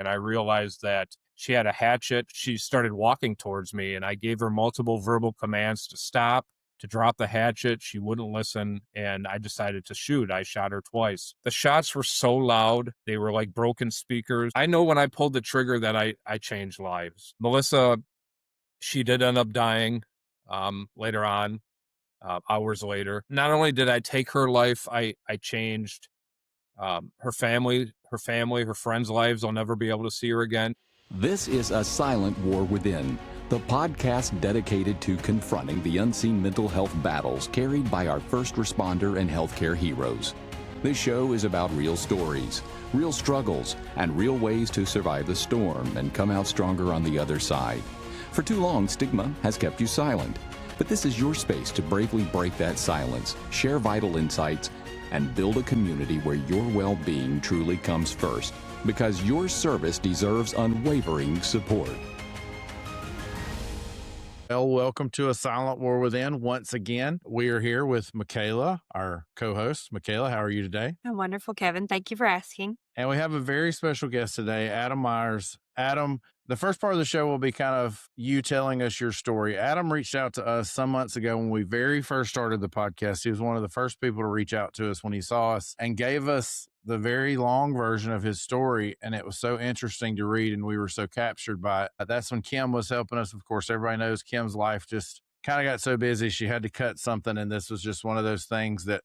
and I realized that she had a hatchet. She started walking towards me, and I gave her multiple verbal commands to stop, to drop the hatchet. She wouldn't listen, and I decided to shoot. I shot her twice. The shots were so loud. They were like broken speakers. I know when I pulled the trigger that I changed lives. Melissa, she did end up dying later on, hours later. Not only did I take her life, I changed her friends' lives. I'll never be able to see her again. This is A Silent War Within, the podcast dedicated to confronting the unseen mental health battles carried by our first responder and healthcare heroes. This show is about real stories, real struggles, and real ways to survive the storm and come out stronger on the other side. For too long, stigma has kept you silent, but this is your space to bravely break that silence, share vital insights, and build a community where your well-being truly comes first, because your service deserves unwavering support. Well, welcome to A Silent War Within. Once again, we are here with Michaela, our co-host. Michaela, how are you today? I'm wonderful, Kevin. Thank you for asking. And we have a very special guest today, Adam Meyers. Adam, the first part of the show will be kind of you telling us your story. Adam reached out to us some months ago when we very first started the podcast. He was one of the first people to reach out to us when he saw us and gave us the very long version of his story. And it was so interesting to read, and we were so captured by it. That's when Kim was helping us. Of course, everybody knows Kim's life just kind of got so busy. She had to cut something. And this was just one of those things that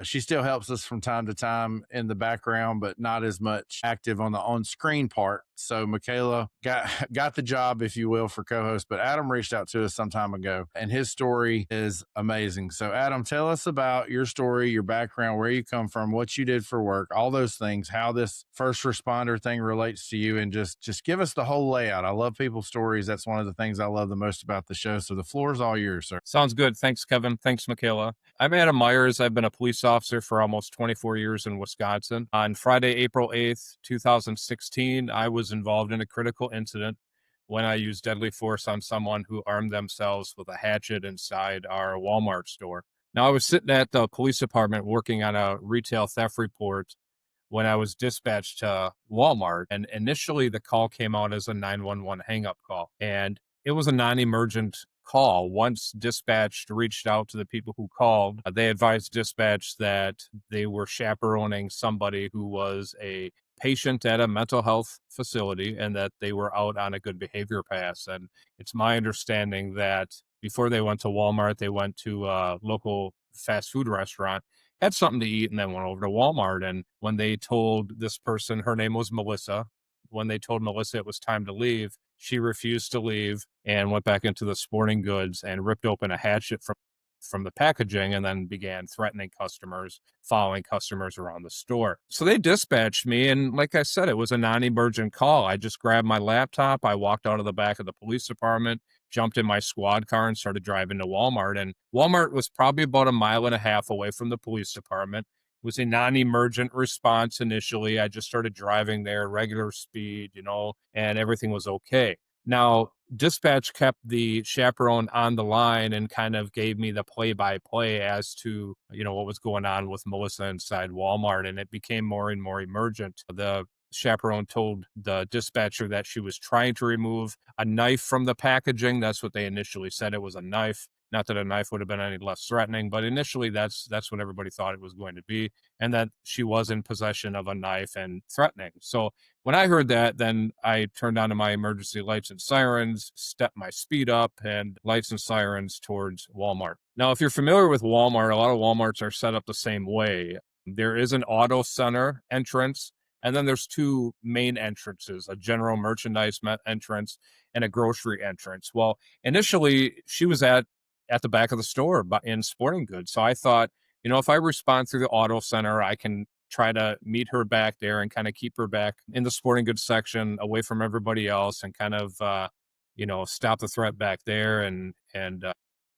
she still helps us from time to time in the background, but not as much active on the on-screen part. So Michaela got the job, if you will, for co-host. But Adam reached out to us some time ago, and his story is amazing. So Adam, tell us about your story, your background, where you come from, what you did for work, all those things, how this first responder thing relates to you, and just give us the whole layout. I love people's stories. That's one of the things I love the most about the show. So the floor is all yours, sir. Sounds good. Thanks, Kevin. Thanks, Michaela. I'm Adam Meyers. I've been a police officer for almost 24 years in Wisconsin. On Friday, April 8th, 2016, I was involved in a critical incident when I used deadly force on someone who armed themselves with a hatchet inside our Walmart store. Now, I was sitting at the police department working on a retail theft report when I was dispatched to Walmart. And initially, the call came out as a 911 hang-up call. And it was a non-emergent call. Once dispatch reached out to the people who called, they advised dispatch that they were chaperoning somebody who was a patient at a mental health facility and that they were out on a good behavior pass. And it's my understanding that before they went to Walmart, they went to a local fast food restaurant, had something to eat, and then went over to Walmart. And when they told this person, her name was Melissa, when they told Melissa it was time to leave, she refused to leave and went back into the sporting goods and ripped open a hatchet from the packaging and then began threatening customers, following customers around the store. So they dispatched me. And like I said, it was a non-emergent call. I just grabbed my laptop. I walked out of the back of the police department, jumped in my squad car and started driving to Walmart. And Walmart was probably about a mile and a half away from the police department. It was a non-emergent response initially. I just started driving there, regular speed, and everything was okay. Now, dispatch kept the chaperone on the line and kind of gave me the play-by-play as to, what was going on with Melissa inside Walmart, and it became more and more emergent. The chaperone told the dispatcher that she was trying to remove a knife from the packaging. That's what they initially said. It was a knife. Not that a knife would have been any less threatening, but initially that's what everybody thought it was going to be, and that she was in possession of a knife and threatening. So when I heard that, then I turned on to my emergency lights and sirens, stepped my speed up, and lights and sirens towards Walmart. Now, if you're familiar with Walmart, a lot of Walmarts are set up the same way. There is an auto center entrance, and then there's two main entrances, a general merchandise entrance and a grocery entrance. Well, initially, she was at the back of the store in sporting goods. So I thought, if I respond through the auto center, I can try to meet her back there and kind of keep her back in the sporting goods section away from everybody else and kind of, stop the threat back there and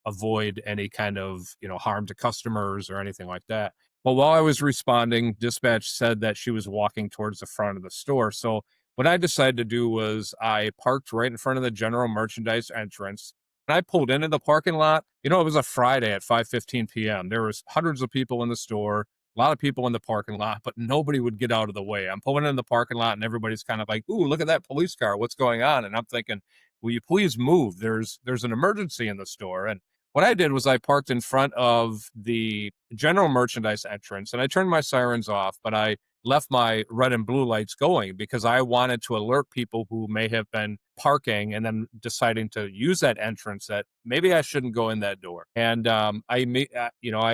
avoid any kind of, harm to customers or anything like that. But while I was responding, dispatch said that she was walking towards the front of the store. So what I decided to do was I parked right in front of the general merchandise entrance. And I pulled into the parking lot. It was a Friday at 5:15 p.m. There was hundreds of people in the store, a lot of people in the parking lot, but nobody would get out of the way. I'm pulling in the parking lot and everybody's kind of like, "Ooh, look at that police car. What's going on?" And I'm thinking, "Will you please move? There's an emergency in the store." And what I did was I parked in front of the general merchandise entrance and I turned my sirens off, but I left my red and blue lights going because I wanted to alert people who may have been parking and then deciding to use that entrance that maybe I shouldn't go in that door. And I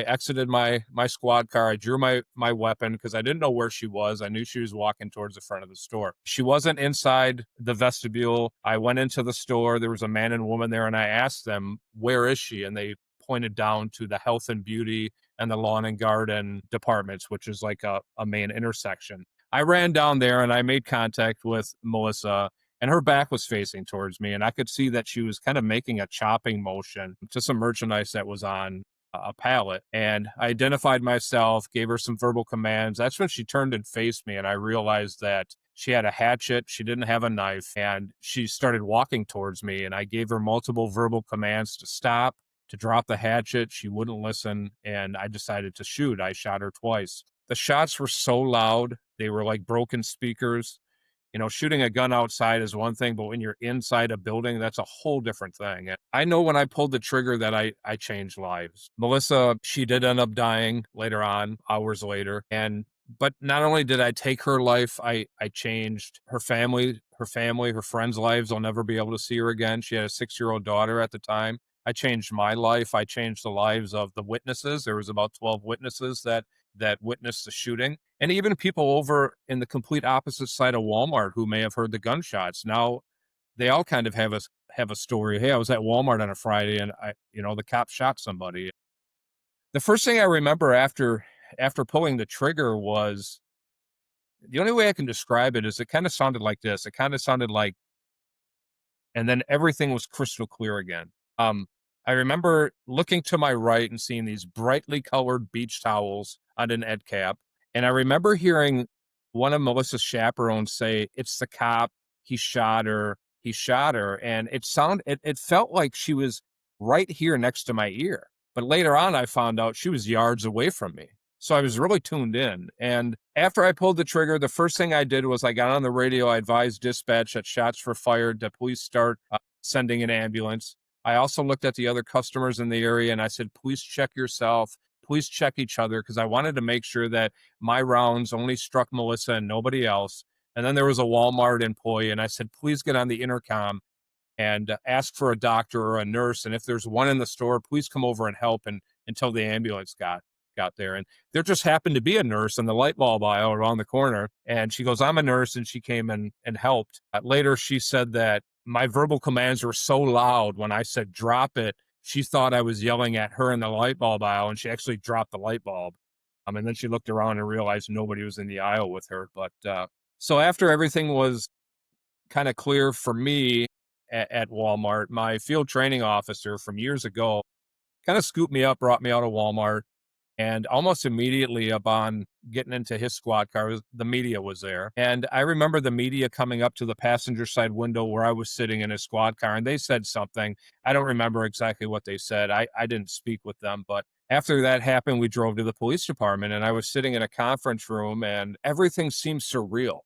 exited my squad car. I drew my weapon because I didn't know where she was. I knew she was walking towards the front of the store. She wasn't inside the vestibule. I went into the store. There was a man and woman there, and I asked them, "Where is she?" And they pointed down to the health and beauty and the lawn and garden departments, which is like a main intersection. I ran down there and I made contact with Melissa, and her back was facing towards me. And I could see that she was kind of making a chopping motion to some merchandise that was on a pallet. And I identified myself, gave her some verbal commands. That's when she turned and faced me. And I realized that she had a hatchet. She didn't have a knife. And she started walking towards me. And I gave her multiple verbal commands to stop, to drop the hatchet. She wouldn't listen, and I decided to shoot. I shot her twice. The shots were so loud. They were like broken speakers. Shooting a gun outside is one thing, but when you're inside a building, that's a whole different thing. And I know when I pulled the trigger that I changed lives. Melissa, she did end up dying later on, hours later. But not only did I take her life, I changed her family, her friends' lives. I'll never be able to see her again. She had a 6-year-old daughter at the time. I changed my life. I changed the lives of the witnesses. There was about 12 witnesses that witnessed the shooting, and even people over in the complete opposite side of Walmart who may have heard the gunshots. Now they all kind of have a story. Hey, I was at Walmart on a Friday and the cop shot somebody. The first thing I remember after pulling the trigger was, the only way I can describe it is it kind of sounded like this. It kind of sounded like, and then everything was crystal clear again. Um, I remember looking to my right and seeing these brightly colored beach towels on an end cap. And I remember hearing one of Melissa's chaperones say, "It's the cop. He shot her. He shot her." And it felt like she was right here next to my ear. But later on, I found out she was yards away from me. So I was really tuned in. And after I pulled the trigger, the first thing I did was I got on the radio. I advised dispatch that shots were fired, that police start sending an ambulance. I also looked at the other customers in the area and I said, "Please check yourself. Please check each other," because I wanted to make sure that my rounds only struck Melissa and nobody else. And then there was a Walmart employee and I said, "Please get on the intercom and ask for a doctor or a nurse. And if there's one in the store, please come over and help," and until the ambulance got there. And there just happened to be a nurse in the light bulb aisle around the corner. And she goes, "I'm a nurse." And she came and helped. Later, she said that my verbal commands were so loud when I said, "Drop it." She thought I was yelling at her in the light bulb aisle, and she actually dropped the light bulb. And then she looked around and realized nobody was in the aisle with her. But so after everything was kind of clear for me at Walmart, my field training officer from years ago kind of scooped me up, brought me out of Walmart, and almost immediately upon getting into his squad car, the media was there. And I remember the media coming up to the passenger side window where I was sitting in his squad car, and they said something. I don't remember exactly what they said. I didn't speak with them, but after that happened, we drove to the police department and I was sitting in a conference room and everything seemed surreal.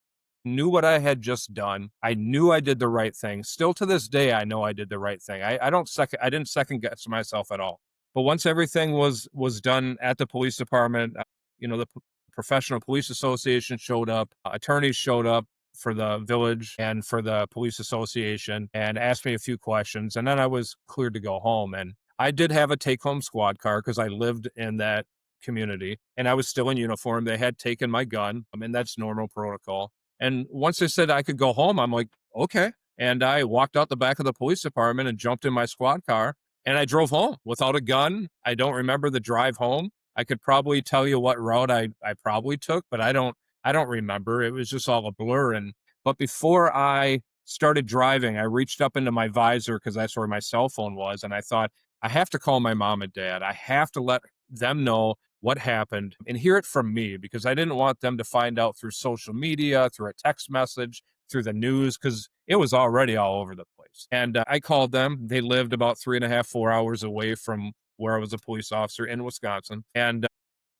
Knew what I had just done. I knew I did the right thing. Still to this day, I know I did the right thing. I didn't second guess myself at all. But once everything was done at the police department, the Professional Police Association showed up, attorneys showed up for the village and for the police association and asked me a few questions. And then I was cleared to go home. And I did have a take-home squad car because I lived in that community and I was still in uniform. They had taken my gun. I mean, that's normal protocol. And once they said I could go home, I'm like, okay. And I walked out the back of the police department and jumped in my squad car and I drove home without a gun. I don't remember the drive home. I could probably tell you what route I probably took, but I don't remember. It was just all a blur. But before I started driving, I reached up into my visor because that's where my cell phone was. And I thought, I have to call my mom and dad. I have to let them know what happened and hear it from me because I didn't want them to find out through social media, through a text message, through the news, because it was already all over the place. And I called them. They lived about 3.5, 4 hours away from where I was a police officer in Wisconsin. And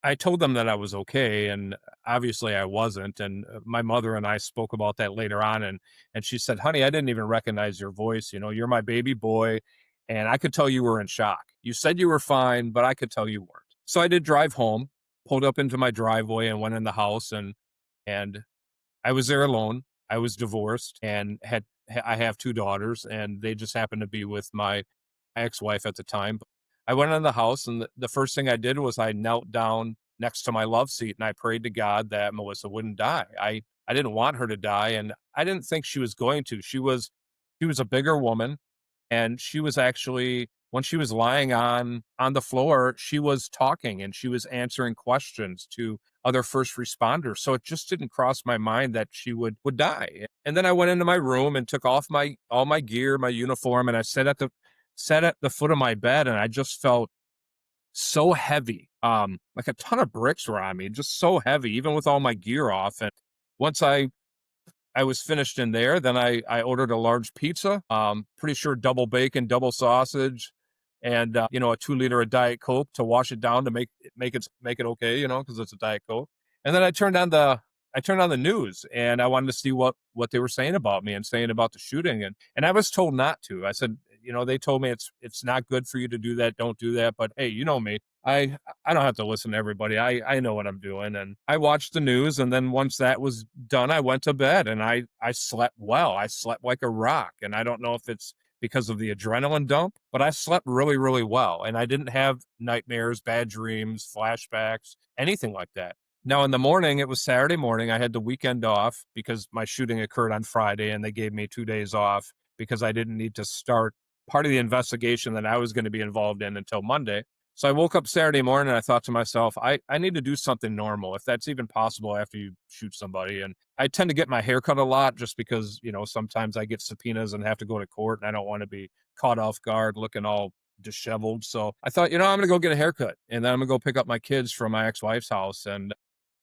I told them that I was okay, and obviously I wasn't. And my mother and I spoke about that later on, and she said, "Honey, I didn't even recognize your voice. You know, you're my baby boy, and I could tell you were in shock. You said you were fine, but I could tell you weren't." So I did drive home, pulled up into my driveway, and went in the house, and I was there alone. I was divorced and I have 2 daughters, and they just happened to be with my ex-wife at the time. I went in the house, and the first thing I did was I knelt down next to my love seat, and I prayed to God that Melissa wouldn't die. I didn't want her to die, and I didn't think she was going to. She was a bigger woman, and she was actually when she was lying on the floor, she was talking and she was answering questions to other first responders. So it just didn't cross my mind that she would die. And then I went into my room and took off my all my gear, my uniform, and I sat at the foot of my bed, and I just felt so heavy. Like a ton of bricks were on me, just so heavy, even with all my gear off. And once I was finished in there. Then I ordered a large pizza, pretty sure double bacon, double sausage, and a 2 liter of Diet Coke to wash it down to make it okay, because it's a Diet Coke. And then I turned on the news, and I wanted to see what they were saying about me and saying about the shooting, and I was told not to. I said, they told me it's not good for you to do that. Don't do that. But hey, you know me. I don't have to listen to everybody. I know what I'm doing. And I watched the news, and then once that was done, I went to bed, and I slept well. I slept like a rock. And I don't know if it's because of the adrenaline dump, but I slept really, really well. And I didn't have nightmares, bad dreams, flashbacks, anything like that. Now in the morning, it was Saturday morning. I had the weekend off because my shooting occurred on Friday, and they gave me 2 days off because I didn't need to start part of the investigation that I was going to be involved in until Monday. So I woke up Saturday morning and I thought to myself, I need to do something normal, if that's even possible after you shoot somebody. And I tend to get my hair cut a lot just because, sometimes I get subpoenas and have to go to court, and I don't want to be caught off guard looking all disheveled. So I thought, I'm going to go get a haircut, and then I'm going to go pick up my kids from my ex-wife's house. And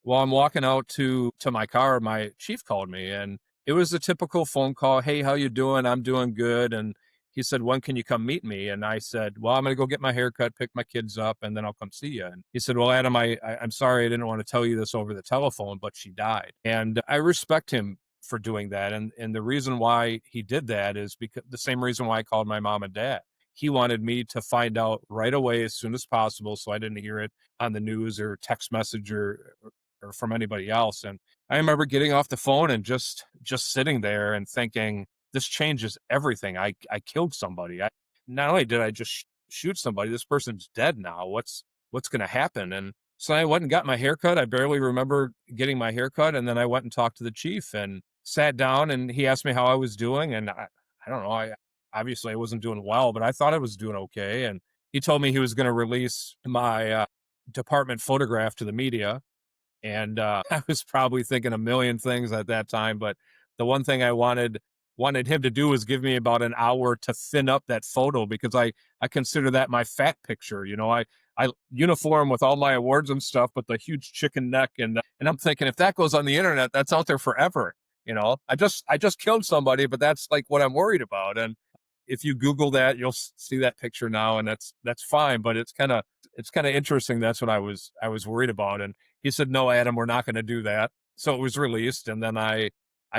while I'm walking out to my car, my chief called me, and it was a typical phone call. "Hey, how you doing?" "I'm doing good." And he said, "When can you come meet me?" And I said, "Well, I'm going to go get my hair cut, pick my kids up, and then I'll come see you." And he said, "Well, Adam, I'm sorry I didn't want to tell you this over the telephone, but she died." And I respect him for doing that. And the reason why he did that is because the same reason why I called my mom and dad. He wanted me to find out right away as soon as possible, so I didn't hear it on the news or text message or from anybody else. And I remember getting off the phone and just sitting there and thinking, this changes everything. I killed somebody. Not only did I just shoot somebody, this person's dead now. What's going to happen? And so I went and got my haircut. I barely remember getting my haircut, and then I went and talked to the chief and sat down, and he asked me how I was doing, and I don't know. I obviously I wasn't doing well, but I thought I was doing okay. And he told me he was going to release my department photograph to the media, and I was probably thinking a million things at that time, but the one thing I wanted him to do was give me about an hour to thin up that photo, because I consider that my fat picture. I uniform with all my awards and stuff, but the huge chicken neck, and I'm thinking, if that goes on the internet, that's out there forever. I just killed somebody, but that's like what I'm worried about. And if you Google that, you'll see that picture now, and that's fine. But it's kind of interesting. That's what I was worried about. And he said, "No, Adam, we're not going to do that." So it was released, and then I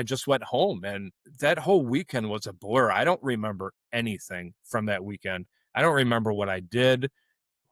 just went home, and that whole weekend was a blur. I don't remember anything from that weekend. I don't remember what I did,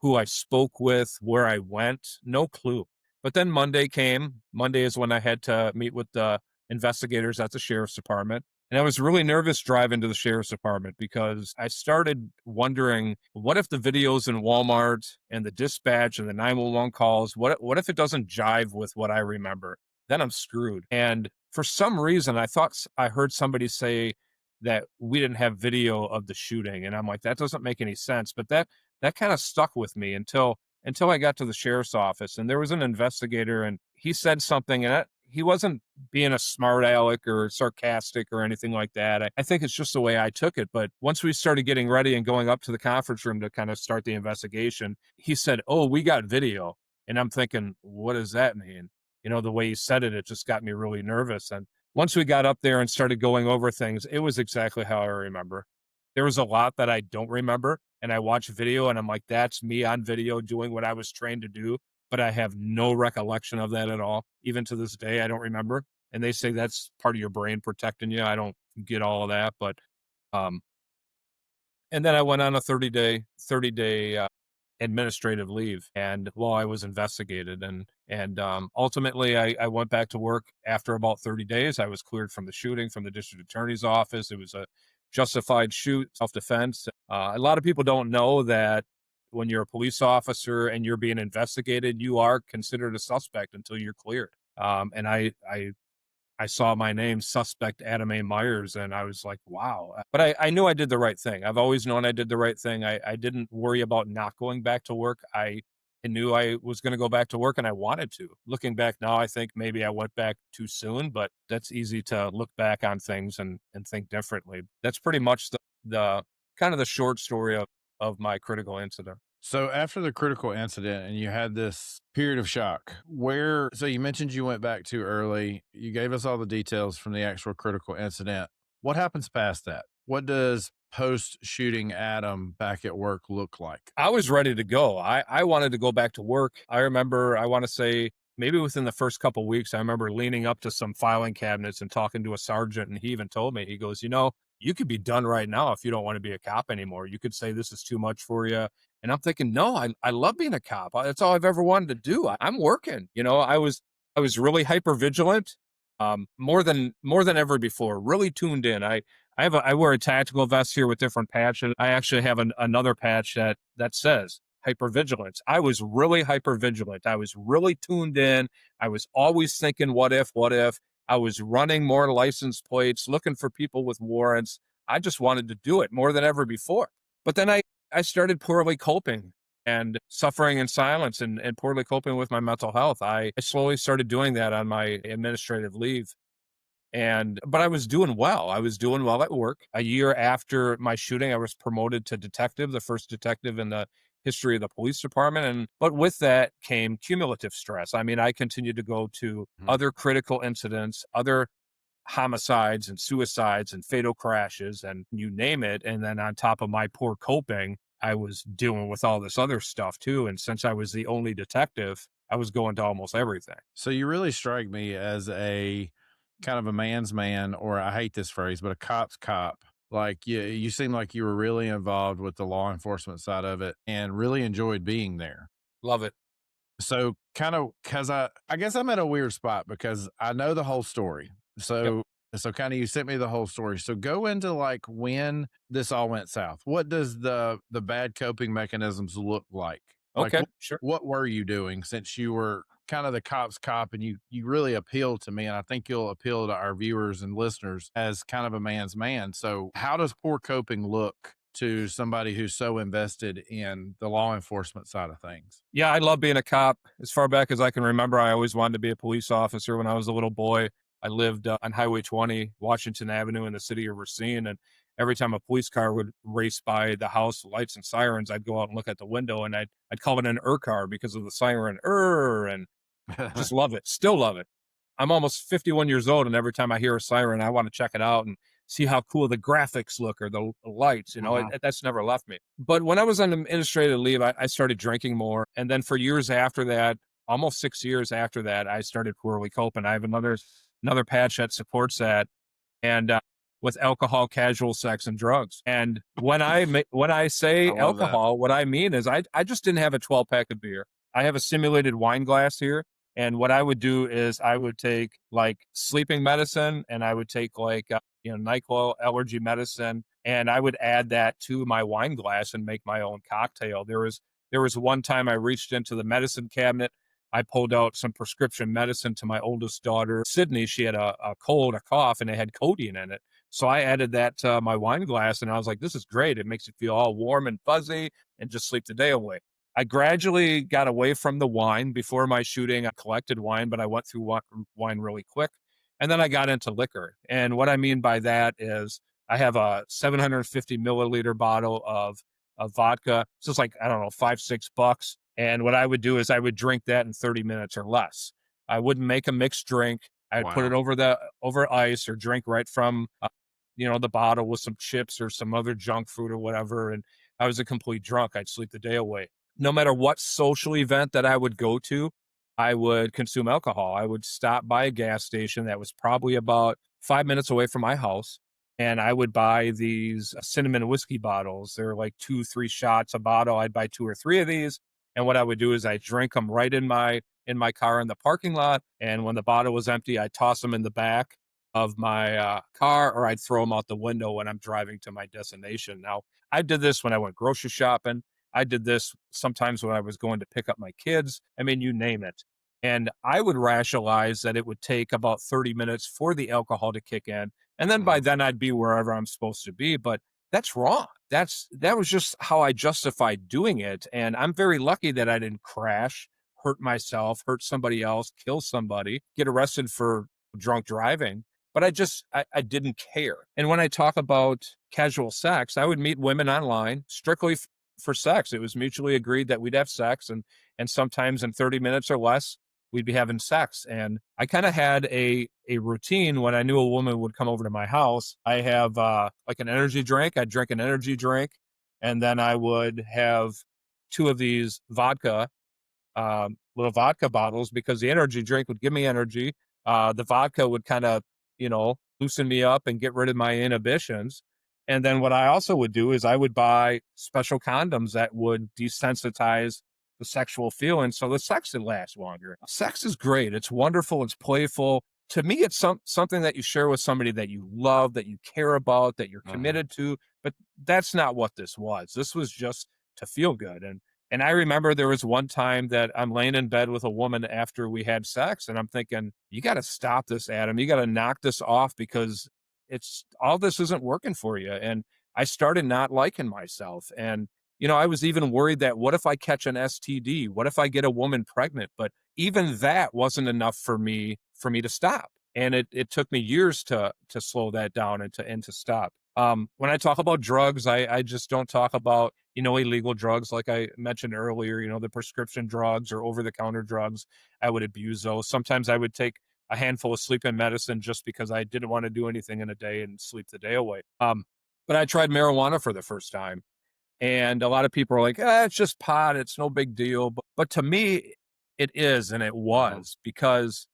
who I spoke with, where I went, no clue. But then Monday came. Monday is when I had to meet with the investigators at the sheriff's department. And I was really nervous driving to the sheriff's department because I started wondering, what if the videos in Walmart and the dispatch and the 911 calls, what if it doesn't jive with what I remember? Then I'm screwed. And for some reason, I thought I heard somebody say that we didn't have video of the shooting. And I'm like, that doesn't make any sense. But that kind of stuck with me until I got to the sheriff's office, and there was an investigator, and he said something, and he wasn't being a smart aleck or sarcastic or anything like that. I think it's just the way I took it. But once we started getting ready and going up to the conference room to kind of start the investigation, he said, "Oh, we got video." And I'm thinking, what does that mean? The way he said it, it just got me really nervous. And once we got up there and started going over things, it was exactly how I remember. There was a lot that I don't remember, and I watch video and I'm like, that's me on video doing what I was trained to do. but I have no recollection of that at all. Even to this day, I don't remember. And they say that's part of your brain protecting you. I don't get all of that, but um, and then I went on a 30-day administrative leave, and while I was investigated, and ultimately I went back to work after about 30 days. I was cleared from the shooting from the district attorney's office. It was a justified shoot, self-defense. A lot of people don't know that when you're a police officer and you're being investigated, you are considered a suspect until you're cleared. And I saw my name, suspect Adam A. Meyers, and I was like, wow. But I knew I did the right thing. I've always known I did the right thing. I didn't worry about not going back to work. I knew I was going to go back to work and I wanted to. Looking back now, I think maybe I went back too soon, but that's easy to look back on things and think differently. That's pretty much the kind of the short story of my critical incident. So after the critical incident and you had this period of shock, so you mentioned you went back too early. You gave us all the details from the actual critical incident. What happens past that? What does post shooting Adam back at work look like? I was ready to go. I wanted to go back to work. I remember, I want to say maybe within the first couple of weeks, I remember leaning up to some filing cabinets and talking to a sergeant. And he even told me, he goes, you could be done right now if you don't want to be a cop anymore. You could say this is too much for you. And I'm thinking, no, I love being a cop. That's all I've ever wanted to do. I'm working. I was really hyper vigilant, more than ever before. Really tuned in. I wear a tactical vest here with different patches. I actually have another patch that says hypervigilance. I was really hypervigilant. I was really tuned in. I was always thinking, what if, what if? I was running more license plates, looking for people with warrants. I just wanted to do it more than ever before. But then I started poorly coping and suffering in silence and poorly coping with my mental health. I slowly started doing that on my administrative leave. But I was doing well. I was doing well at work. A year after my shooting, I was promoted to detective, the first detective in the history of the police department. But with that came cumulative stress. I mean, I continued to go to Mhm. other critical incidents, other homicides and suicides and fatal crashes and you name it. And then on top of my poor coping, I was dealing with all this other stuff too. And since I was the only detective, I was going to almost everything. So you really strike me as a kind of a man's man, or I hate this phrase, but a cop's cop. Like you seem like you were really involved with the law enforcement side of it and really enjoyed being there. Love it. So kind of because I guess I'm at a weird spot because I know the whole story. Yep. So kind of you sent me the whole story. So go into like when this all went south. What does the bad coping mechanisms look like? Like Okay. Sure. what were you doing since you were kind of the cop's cop and you really appealed to me and I think you'll appeal to our viewers and listeners as kind of a man's man. So how does poor coping look to somebody who's so invested in the law enforcement side of things? Yeah, I love being a cop. As far back as I can remember, I always wanted to be a police officer when I was a little boy. I lived on Highway 20, Washington Avenue in the city of Racine. And every time a police car would race by the house, lights and sirens, I'd go out and look at the window and I'd call it an car because of the siren, and just love it. Still love it. I'm almost 51 years old, and every time I hear a siren, I want to check it out and see how cool the graphics look or the lights. That's never left me. But when I was on administrative leave, I started drinking more. And then for years after that, almost 6 years after that, I started poorly coping. I have another patch that supports that. And with alcohol, casual sex, and drugs. And when I I say love that. alcohol, what I mean is I just didn't have a 12 pack of beer. I have a simulated wine glass here. And what I would do is I would take like sleeping medicine and I would take like, NyQuil allergy medicine. And I would add that to my wine glass and make my own cocktail. There was one time I reached into the medicine cabinet. I pulled out some prescription medicine to my oldest daughter, Sydney. She had a cold, a cough, and it had codeine in it. So I added that to my wine glass and I was like, this is great. It makes you feel all warm and fuzzy and just sleep the day away. I gradually got away from the wine. Before my shooting. I collected wine, but I went through wine really quick. And then I got into liquor. And what I mean by that is I have a 750 milliliter bottle of vodka. So it's like, I don't know, $5, $6. And what I would do is I would drink that in 30 minutes or less. I wouldn't make a mixed drink. I'd put Wow. it over ice or drink right from the bottle with some chips or some other junk food or whatever. And I was a complete drunk. I'd sleep the day away. no matter what social event that I would go to, I would consume alcohol. I would stop by a gas station that was probably about 5 minutes away from my house. And I would buy these cinnamon whiskey bottles. They're like 2, 3 shots a bottle. I'd buy 2 or 3 of these. And what I would do is I drink them right in my car in the parking lot. And when the bottle was empty, I'd toss them in the back of my car, or I'd throw them out the window when I'm driving to my destination. Now, I did this when I went grocery shopping. I did this sometimes when I was going to pick up my kids. I mean, you name it. And I would rationalize that it would take about 30 minutes for the alcohol to kick in. And then by Mhm. then I'd be wherever I'm supposed to be. But that's wrong. That was just how I justified doing it. And I'm very lucky that I didn't crash, hurt myself, hurt somebody else, kill somebody, get arrested for drunk driving. But I didn't care. And when I talk about casual sex, I would meet women online strictly for sex. It was mutually agreed that we'd have sex, and sometimes in 30 minutes or less, we'd be having sex. And I kind of had a routine when I knew a woman would come over to my house. I have like an energy drink. I'd drink an energy drink, and then I would have two of these little vodka bottles, because the energy drink would give me energy. The vodka would kind of, loosen me up and get rid of my inhibitions. And then what I also would do is I would buy special condoms that would desensitize the sexual feeling so the sex would last longer. Sex is great. It's wonderful. It's playful. To me, it's something that you share with somebody that you love, that you care about, that you're Mhm. committed to. But that's not what this was. This was just to feel good. And I remember there was one time that I'm laying in bed with a woman after we had sex, and I'm thinking, you got to stop this, Adam. You got to knock this off, because it's all this isn't working for you. And I started not liking myself. And, I was even worried that what if I catch an STD? What if I get a woman pregnant? But even that wasn't enough for me to stop. And it took me years to slow that down and to stop. When I talk about drugs, I just don't talk about, illegal drugs. Like I mentioned earlier, the prescription drugs or over the counter drugs. I would abuse those. Sometimes I would take a handful of sleeping medicine just because I didn't want to do anything in a day and sleep the day away. But I tried marijuana for the first time. And a lot of people are like, it's just pot. It's no big deal. But to me, it is. And it Mhm. was, because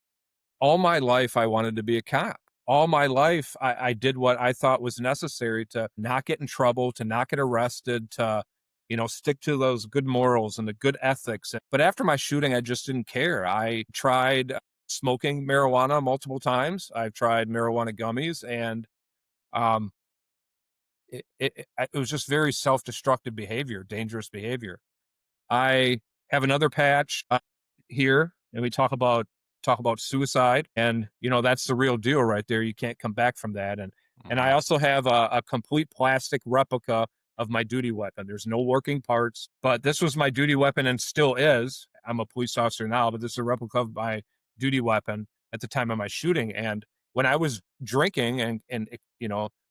all my life, I wanted to be a cop. All my life, I did what I thought was necessary to not get in trouble, to not get arrested, to, stick to those good morals and the good ethics. But after my shooting, I just didn't care. I tried smoking marijuana multiple times. I've tried marijuana gummies, and um, it was just very self-destructive behavior, dangerous behavior. I have another patch here, and we talk about suicide, and that's the real deal right there. You can't come back from that. And I Mhm. also have a complete plastic replica of my duty weapon. There's no working parts, but this was my duty weapon and still is. I'm a police officer now, but this is a replica of my duty weapon at the time of my shooting. And when I was drinking and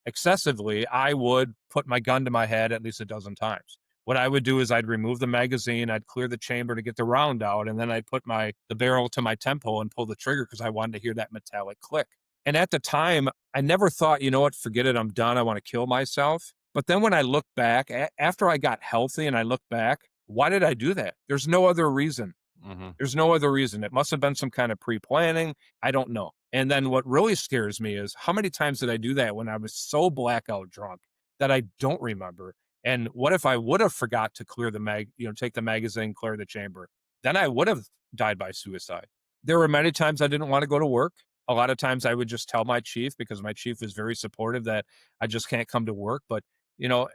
excessively, I would put my gun to my head at least a dozen times. What I would do is I'd remove the magazine, I'd clear the chamber to get the round out, and then I'd put the barrel to my temple and pull the trigger because I wanted to hear that metallic click. And at the time, I never thought, you know what, forget it, I'm done, I want to kill myself. But then when I look back, after I got healthy and I look back, why did I do that? There's no other reason. Mhm. There's no other reason. It must have been some kind of pre-planning. I don't know. And then what really scares me is how many times did I do that when I was so blackout drunk that I don't remember? And what if I would have forgot to clear take the magazine, clear the chamber? Then I would have died by suicide. There were many times I didn't want to go to work. A lot of times I would just tell my chief, because my chief is very supportive, that I just can't come to work. But,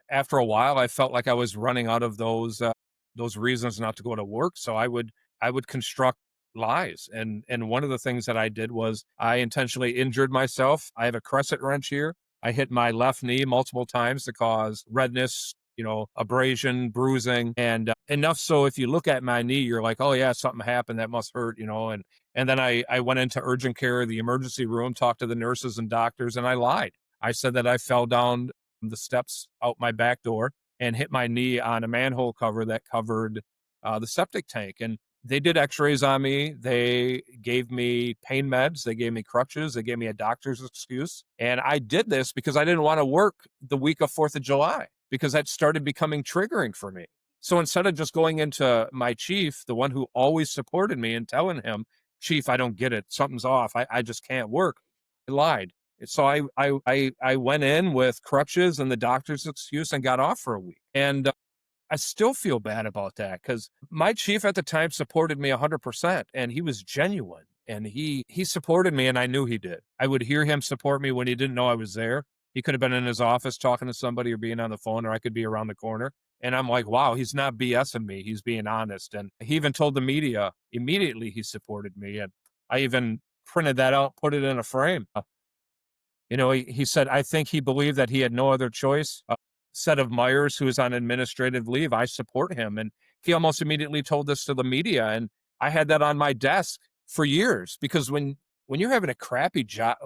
after a while, I felt like I was running out of those reasons not to go to work. So I would construct lies. And one of the things that I did was I intentionally injured myself. I have a crescent wrench here. I hit my left knee multiple times to cause redness, abrasion, bruising, and enough so if you look at my knee, you're like, oh yeah, something happened, that must hurt, and then I went into urgent care, the emergency room, talked to the nurses and doctors, and I lied. I said that I fell down the steps out my back door and hit my knee on a manhole cover that covered the septic tank. And they did x-rays on me. They gave me pain meds. They gave me crutches. They gave me a doctor's excuse. And I did this because I didn't want to work the week of 4th of July, because that started becoming triggering for me. So instead of just going into my chief, the one who always supported me, and telling him, Chief, I don't get it. Something's off. I just can't work. I lied. So I went in with crutches and the doctor's excuse and got off for a week. And I still feel bad about that because my chief at the time supported me 100%, and he was genuine, and he supported me, and I knew he did. I would hear him support me when he didn't know I was there. He could have been in his office talking to somebody or being on the phone, or I could be around the corner. And I'm like, wow, he's not BSing me. He's being honest. And he even told the media immediately he supported me. And I even printed that out, put it in a frame. He said, I think he believed that he had no other choice. Said of Meyers, who is on administrative leave, I support him. And he almost immediately told this to the media. And I had that on my desk for years because when you're having a crappy job,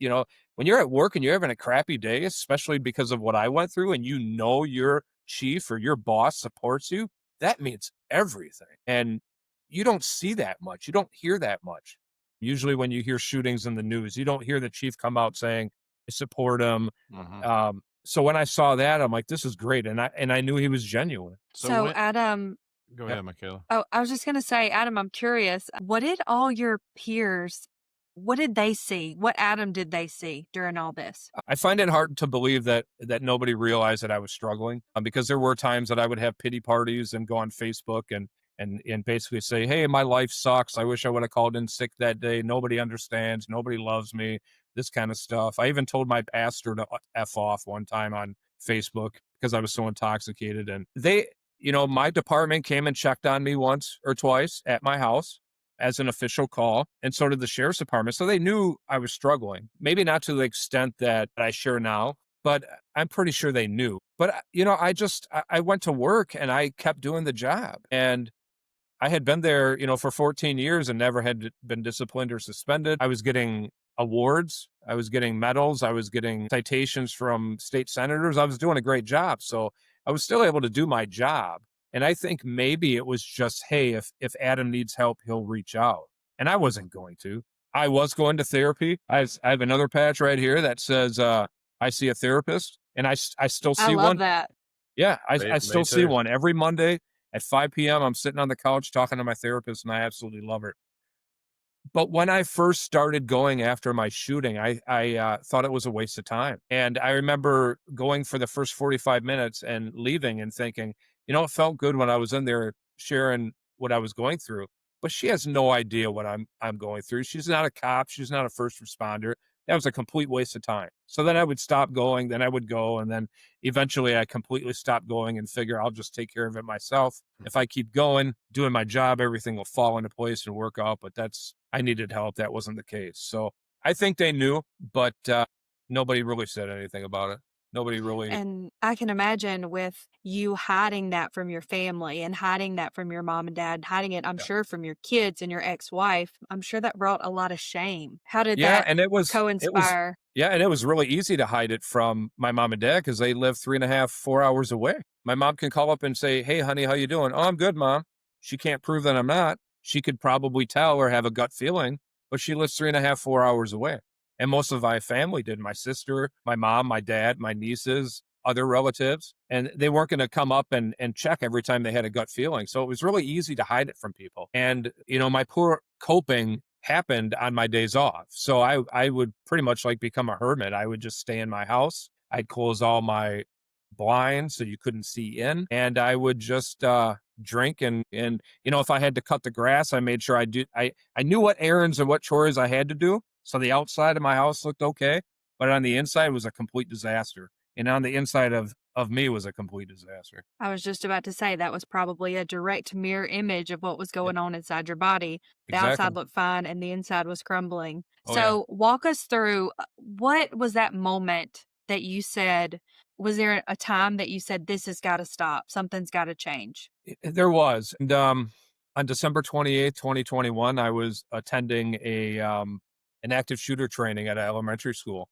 when you're at work and you're having a crappy day, especially because of what I went through, and your chief or your boss supports you, that means everything. And you don't see that much. You don't hear that much. Usually when you hear shootings in the news, you don't hear the chief come out saying, I support him. Mhm. So when I saw that, I'm like, this is great. And I knew he was genuine. So, when Adam, go Yeah. ahead, Michaela. oh, I was just going to say, Adam, I'm curious. What did all your peers, what did they see? What Adam did they see during all this? I find it hard to believe that nobody realized that I was struggling, because there were times that I would have pity parties and go on Facebook and basically say, hey, my life sucks. I wish I would have called in sick that day. Nobody understands. Nobody loves me. This kind of stuff. I even told my pastor to F off one time on Facebook because I was so intoxicated. And my department came and checked on me once or twice at my house as an official call, and so did the sheriff's department. So they knew I was struggling, maybe not to the extent that I share now, but I'm pretty sure they knew. But, I went to work and I kept doing the job. And I had been there, for 14 years and never had been disciplined or suspended. I was getting awards. I was getting medals. I was getting citations from state senators. I was doing a great job. So I was still able to do my job. And I think maybe it was just, hey, if Adam needs help, he'll reach out. And I wasn't going to. I was going to therapy. I have another patch right here that says, I see a therapist, and I still I see love one. that. Yeah, I Me still see too. one every Monday at 5 p.m. I'm sitting on the couch talking to my therapist, and I absolutely love it. But when I first started going after my shooting, I thought it was a waste of time. And I remember going for the first 45 minutes and leaving and thinking, it felt good when I was in there sharing what I was going through. But she has no idea what I'm going through. She's not a cop. She's not a first responder. That was a complete waste of time. So then I would stop going, then I would go, and then eventually I completely stopped going and figure I'll just take care of it myself. If I keep going, doing my job, everything will fall into place and work out. But I needed help. That wasn't the case. So I think they knew, but nobody really said anything about it. Nobody really. And I can imagine with you hiding that from your family and hiding that from your mom and dad, hiding it, I'm Yeah. sure, from your kids and your ex-wife, I'm sure that brought a lot of shame. How did Yeah, that and it was co-inspire? yeah, and it was really easy to hide it from my mom and dad because they live 3.5, 4 hours away. My mom can call up and say, "Hey, honey, how you doing?" "Oh, I'm good, mom." She can't prove that I'm not. She could probably tell or have a gut feeling, but she lives 3.5, 4 hours away. And most of my family did. My sister, my mom, my dad, my nieces, other relatives, and they weren't going to come up and check every time they had a gut feeling. So it was really easy to hide it from people. And, my poor coping happened on my days off. So I would pretty much like become a hermit. I would just stay in my house. I'd close all my blinds so you couldn't see in, and I would just drink and if I had to cut the grass, I made sure I knew what errands and what chores I had to do. So the outside of my house looked okay, but on the inside was a complete disaster. And on the inside of me was a complete disaster. I was just about to say that was probably a direct mirror image of what was Yeah, going on inside your body. The outside exactly. looked fine and the inside was crumbling. Oh yeah. So, walk us through what was that moment that you said, was there a time that you said, this has got to stop? Something's got to change? There was. And on December 28th, 2021, I was attending an active shooter training at an elementary school.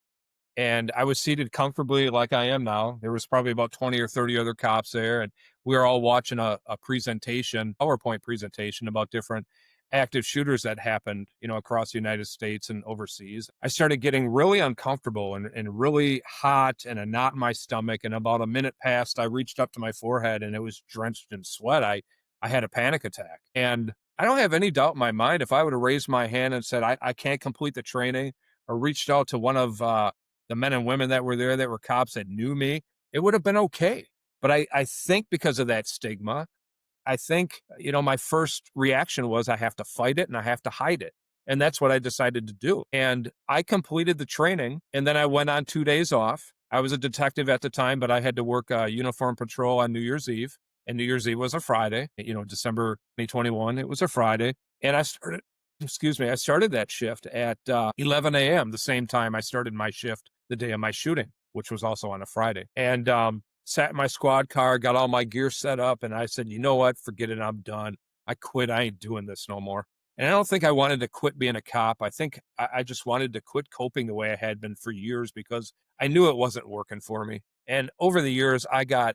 And I was seated comfortably like I am now. There was probably about 20 or 30 other cops there. And we were all watching a presentation, PowerPoint presentation about different active shooters that happened, across the United States and overseas. I started getting really uncomfortable and really hot and a knot in my stomach. And about a minute passed, I reached up to my forehead and it was drenched in sweat. I had a panic attack. And I don't have any doubt in my mind if I would have raised my hand and said, I can't complete the training, or reached out to one of the men and women that were there that were cops that knew me, it would have been okay. But I think because of that stigma, I think, my first reaction was I have to fight it and I have to hide it. And that's what I decided to do. And I completed the training and then I went on 2 days off. I was a detective at the time, but I had to work uniform patrol on New Year's Eve. And New Year's Eve was a Friday, December 2021. It was a Friday. And I started that shift at 11 a.m., the same time I started my shift the day of my shooting, which was also on a Friday. And sat in my squad car, got all my gear set up, and I said, you know what? Forget it. I'm done. I quit. I ain't doing this no more. And I don't think I wanted to quit being a cop. I think I just wanted to quit coping the way I had been for years because I knew it wasn't working for me. And over the years, I got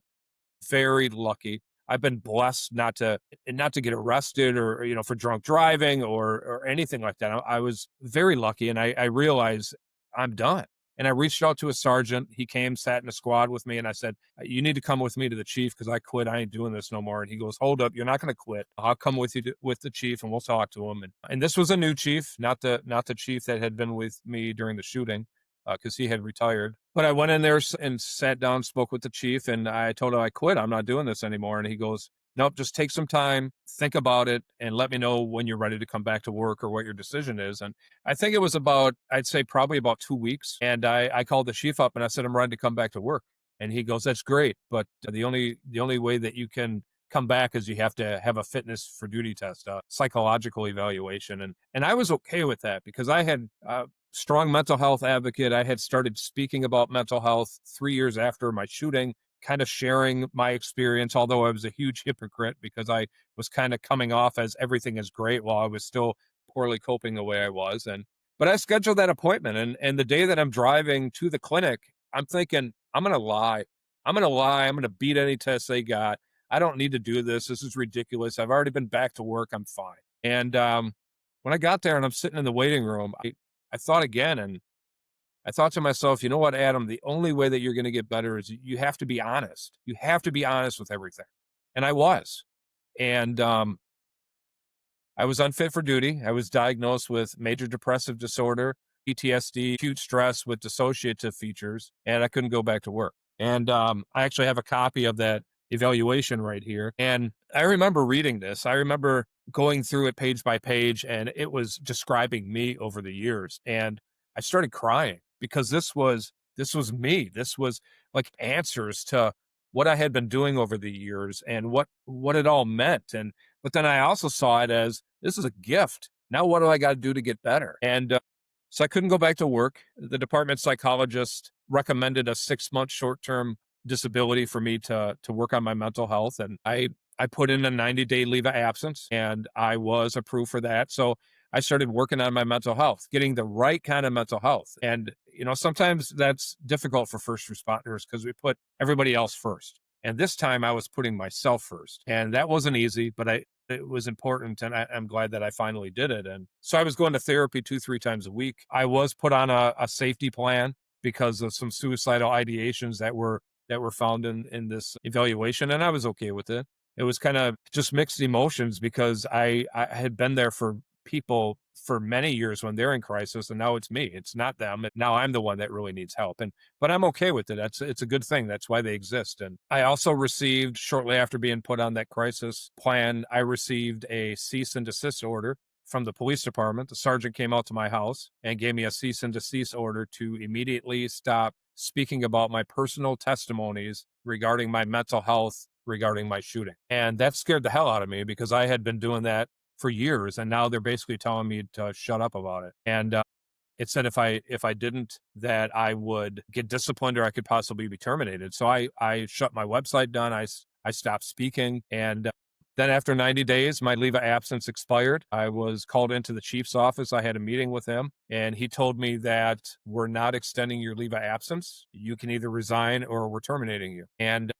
very lucky. I've been blessed not to get arrested or for drunk driving or anything like that. I was very lucky, and I realized I'm done. And I reached out to a sergeant. He came, sat in a squad with me, and I said, "You need to come with me to the chief because I quit. I ain't doing this no more." And he goes, "Hold up, you're not going to quit. I'll come with you with the chief, and we'll talk to him." And this was a new chief, not the chief that had been with me during the shooting, because he had retired. But I went in there and sat down, spoke with the chief, and I told him I quit. I'm not doing this anymore. And he goes, "Nope, just take some time, think about it, and let me know when you're ready to come back to work or what your decision is." And I think it was I'd say probably about 2 weeks. And I called the chief up and I said, "I'm ready to come back to work." And he goes, "That's great. But the only way that you can come back is you have to have a fitness for duty test, a psychological evaluation." And I was okay with that because I had strong mental health advocate. I had started speaking about mental health 3 years after my shooting, kind of sharing my experience, although I was a huge hypocrite because I was kind of coming off as everything is great while I was still poorly coping the way I was. But I scheduled that appointment, and the day that I'm driving to the clinic, I'm thinking, I'm going to lie. I'm going to lie. I'm going to beat any test they got. I don't need to do this. This is ridiculous. I've already been back to work. I'm fine. And when I got there and I'm sitting in the waiting room, I thought again, and I thought to myself, you know what, Adam, the only way that you're going to get better is you have to be honest. You have to be honest with everything. And I was. And I was unfit for duty. I was diagnosed with major depressive disorder, PTSD, acute stress with dissociative features, and I couldn't go back to work. And I actually have a copy of that evaluation right here. And I remember reading this. I remember going through it page by page, and it was describing me over the years. And I started crying because this was me. This was like answers to what I had been doing over the years and what it all meant. But then I also saw it as this is a gift. Now, what do I got to do to get better? And so I couldn't go back to work. The department psychologist recommended a 6-month short-term disability for me to work on my mental health. And I put in a 90-day leave of absence and I was approved for that. So I started working on my mental health, getting the right kind of mental health. And, sometimes that's difficult for first responders because we put everybody else first. And this time I was putting myself first. And that wasn't easy, but it was important. And I'm glad that I finally did it. And so I was going to therapy 2-3 times a week. I was put on a safety plan because of some suicidal ideations that were found in this evaluation. And I was okay with it. It was kind of just mixed emotions because I had been there for people for many years when they're in crisis, and now it's me. It's not them. Now I'm the one that really needs help. But I'm okay with it. It's a good thing. That's why they exist. And I also received, shortly after being put on that crisis plan, I received a cease and desist order from the police department. The sergeant came out to my house and gave me a cease and desist order to immediately stop speaking about my personal testimonies regarding my mental health, regarding my shooting. And that scared the hell out of me because I had been doing that for years. And now they're basically telling me to shut up about it. And it said if I didn't, that I would get disciplined or I could possibly be terminated. So I shut my website down. I stopped speaking. And then after 90 days, my leave of absence expired. I was called into the chief's office. I had a meeting with him, and he told me that we're not extending your leave of absence. You can either resign or we're terminating you. And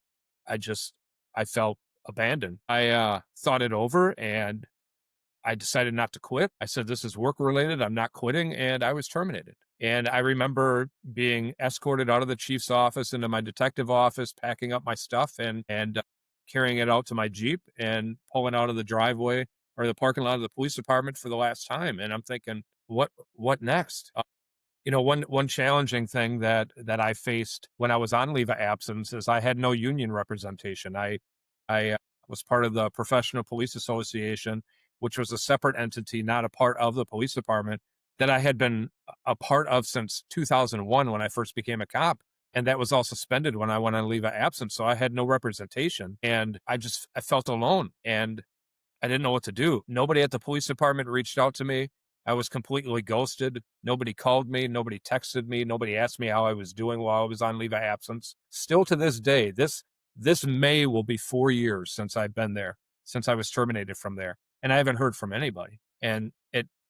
I felt abandoned. I thought it over, and I decided not to quit. I said, this is work related. I'm not quitting. And I was terminated. And I remember being escorted out of the chief's office into my detective office, packing up my stuff and carrying it out to my Jeep and pulling out of the driveway or the parking lot of the police department for the last time. And I'm thinking, what next? One challenging thing that I faced when I was on leave of absence is I had no union representation. I was part of the Professional Police Association, which was a separate entity, not a part of the police department, that I had been a part of since 2001 when I first became a cop. And that was all suspended when I went on leave of absence. So I had no representation and I felt alone. And I didn't know what to do. Nobody at the police department reached out to me. I was completely ghosted. Nobody called me. Nobody texted me. Nobody asked me how I was doing while I was on leave of absence. Still to this day, this May will be 4 years since I've been there, since I was terminated from there, and I haven't heard from anybody. And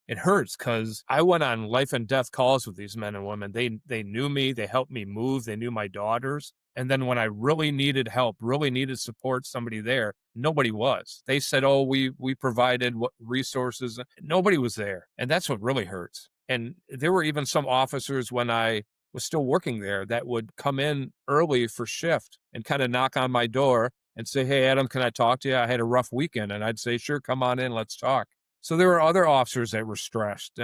it hurts because I went on life and death calls with these men and women. They knew me. They helped me move. They knew my daughters. And then when I really needed help, really needed support, somebody there, nobody was. They said, "Oh, we provided what resources." Nobody was there, and that's what really hurts. And there were even some officers when I was still working there that would come in early for shift and kind of knock on my door and say, "Hey, Adam, can I talk to you? I had a rough weekend." And I'd say, "Sure, come on in, let's talk." So there were other officers that were stressed,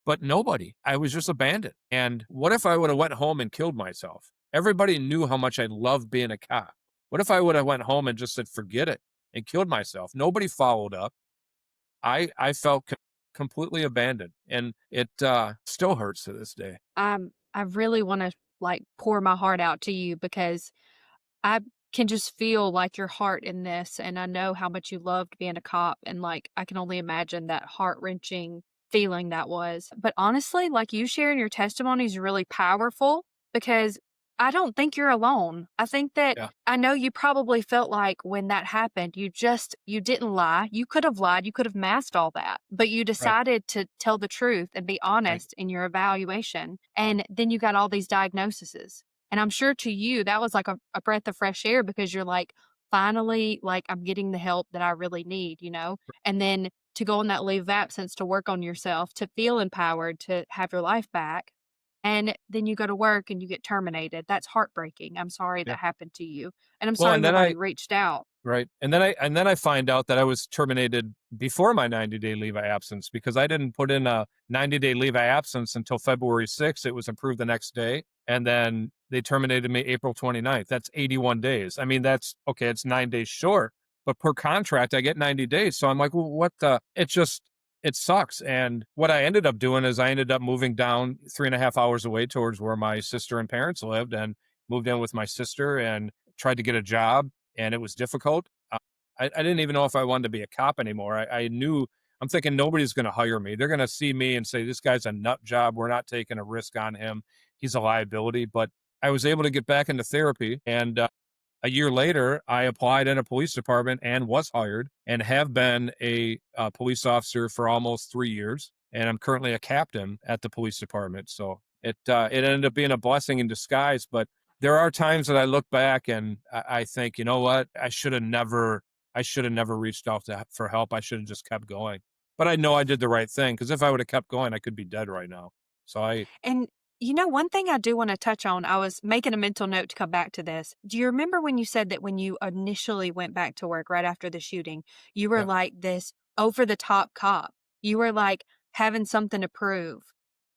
but nobody. I was just abandoned. And what if I would have went home and killed myself? Everybody knew how much I loved being a cop. What if I would have went home and just said, forget it, and killed myself? Nobody followed up. I felt completely abandoned, and it still hurts to this day. I really want to like pour my heart out to you because I can just feel like your heart in this, and I know how much you loved being a cop, and like I can only imagine that heart-wrenching feeling that was. But honestly, like you sharing your testimony is really powerful because I don't think you're alone. I think that Yeah, I know you probably felt like when that happened, you didn't lie. You could have lied, you could have masked all that, but you right, decided to tell the truth and be right. honest in your evaluation. And then you got all these diagnoses. And I'm sure to you, that was like a breath of fresh air because you're like, finally, like, I'm getting the help that I really need, you know? And then to go on that leave of absence to work on yourself, to feel empowered, to have your life back. And then you go to work and you get terminated. That's heartbreaking. I'm sorry Yeah. that happened to you. And I'm Well, sorry nobody reached out. right. And then I find out that I was terminated before my 90-day leave of absence because I didn't put in a 90-day leave of absence until February 6th. It was approved the next day. And then they terminated me April 29th. That's 81 days. I mean, that's okay, it's 9 days short, but per contract, I get 90 days. So I'm like, well, what the? It sucks. And what I ended up doing is I ended up moving down 3.5 hours away towards where my sister and parents lived and moved in with my sister and tried to get a job, and it was difficult. I didn't even know if I wanted to be a cop anymore. I knew I'm thinking nobody's going to hire me. They're going to see me and say, this guy's a nut job. We're not taking a risk on him. He's a liability. But I was able to get back into therapy. And a year later, I applied in a police department and was hired and have been a police officer for almost 3 years. And I'm currently a captain at the police department. So it ended up being a blessing in disguise. But there are times that I look back and I think, you know what? I should have never reached out for help. I should have just kept going. But I know I did the right thing because if I would have kept going, I could be dead right now. So And you know, one thing I do want to touch on, I was making a mental note to come back to this. Do you remember when you said that when you initially went back to work right after the shooting, you were yeah, like this over the top cop? You were like having something to prove.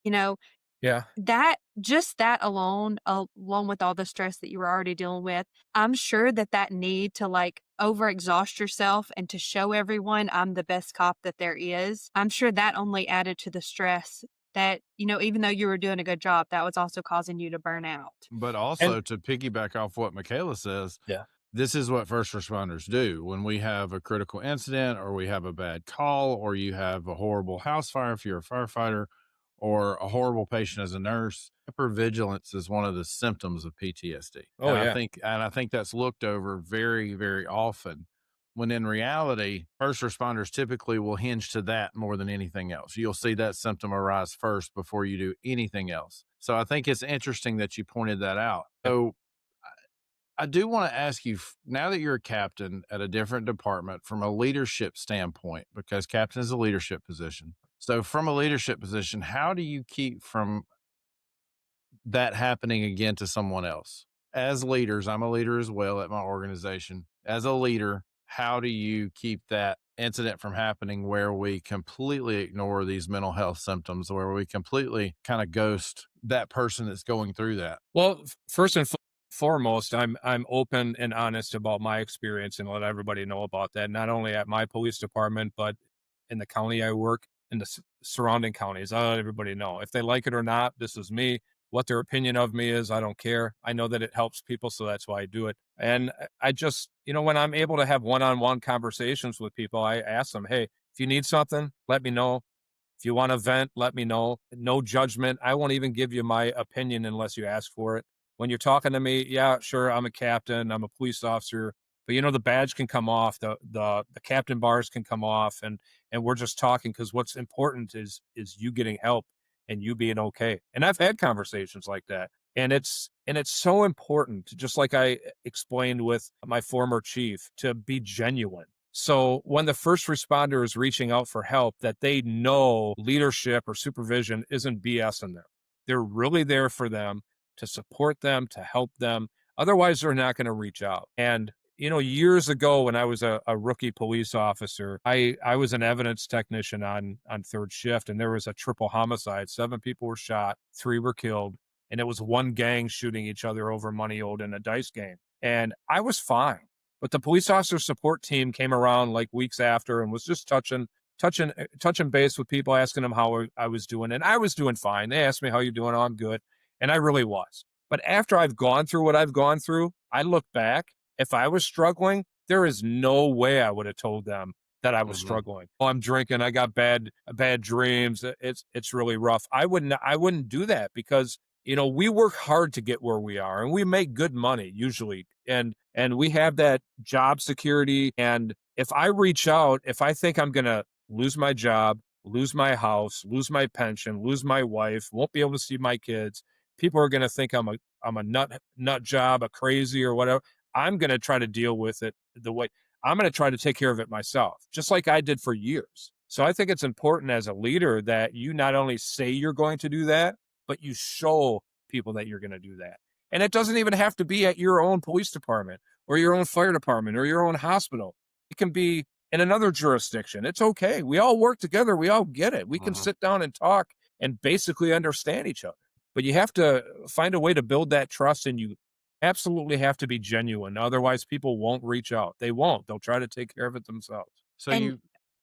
You know, yeah, that just that alone, along with all the stress that you were already dealing with, I'm sure that that need to like overexhaust yourself and to show everyone I'm the best cop that there is, I'm sure that only added to the stress that, you know, even though you were doing a good job, that was also causing you to burn out. But and also to piggyback off what Michaela says, yeah, this is what first responders do when we have a critical incident or we have a bad call or you have a horrible house fire if you're a firefighter or a horrible patient as a nurse. Hypervigilance is one of the symptoms of PTSD. oh yeah, And I think that's looked over very, very often when in reality, first responders typically will hinge to that more than anything else. You'll see that symptom arise first before you do anything else. So I think it's interesting that you pointed that out. yeah, So I do want to ask you now that you're a captain at a different department from a leadership standpoint, because captain is a leadership position. So, from a leadership position, how do you keep from that happening again to someone else? As leaders, I'm a leader as well at my organization. As a leader, how do you keep that incident from happening where we completely ignore these mental health symptoms, where we completely kind of ghost that person that's going through that? Well, first and foremost, I'm open and honest about my experience and let everybody know about that. Not only at my police department, but in the county I work, in the surrounding counties. I let everybody know if they like it or not. This is me. What their opinion of me is, I don't care. I know that it helps people, so that's why I do it. And I just, when I'm able to have one-on-one conversations with people, I ask them, "Hey, if you need something, let me know. If you want to vent, let me know. No judgment. I won't even give you my opinion unless you ask for it. When you're talking to me, yeah, sure, I'm a captain, I'm a police officer, but the badge can come off, the captain bars can come off, and we're just talking because what's important is you getting help and you being okay." And I've had conversations like that. And it's so important, just like I explained with my former chief, to be genuine. So when the first responder is reaching out for help, that they know leadership or supervision isn't BS in them. They're really there for them, to support them, to help them. Otherwise, they're not going to reach out. And years ago when I was a rookie police officer, I was an evidence technician on third shift, and there was a triple homicide. 7 people were shot, 3 were killed, and it was one gang shooting each other over money owed in a dice game. And I was fine. But the police officer support team came around like weeks after and was just touching base with people, asking them how I was doing. And I was doing fine. They asked me, "How you doing?" "Oh, I'm good." And I really was. But after I've gone through what I've gone through, I look back. If I was struggling, there is no way I would have told them that I was Mhm. struggling. "Oh, I'm drinking. I got bad dreams. It's really rough." I wouldn't do that because we work hard to get where we are, and we make good money usually. And we have that job security. And if I reach out, if I think I'm going to lose my job, lose my house, lose my pension, lose my wife, won't be able to see my kids, people are going to think I'm a nut job, a crazy or whatever. I'm going to try to deal with it the way I'm going to try to take care of it myself, just like I did for years. So I think it's important as a leader that you not only say you're going to do that, but you show people that you're going to do that. And it doesn't even have to be at your own police department or your own fire department or your own hospital. It can be in another jurisdiction. It's okay. We all work together. We all get it. We can Mhm. sit down and talk and basically understand each other. But you have to find a way to build that trust, and you absolutely have to be genuine. Otherwise, people won't reach out. They won't. They'll try to take care of it themselves. So And you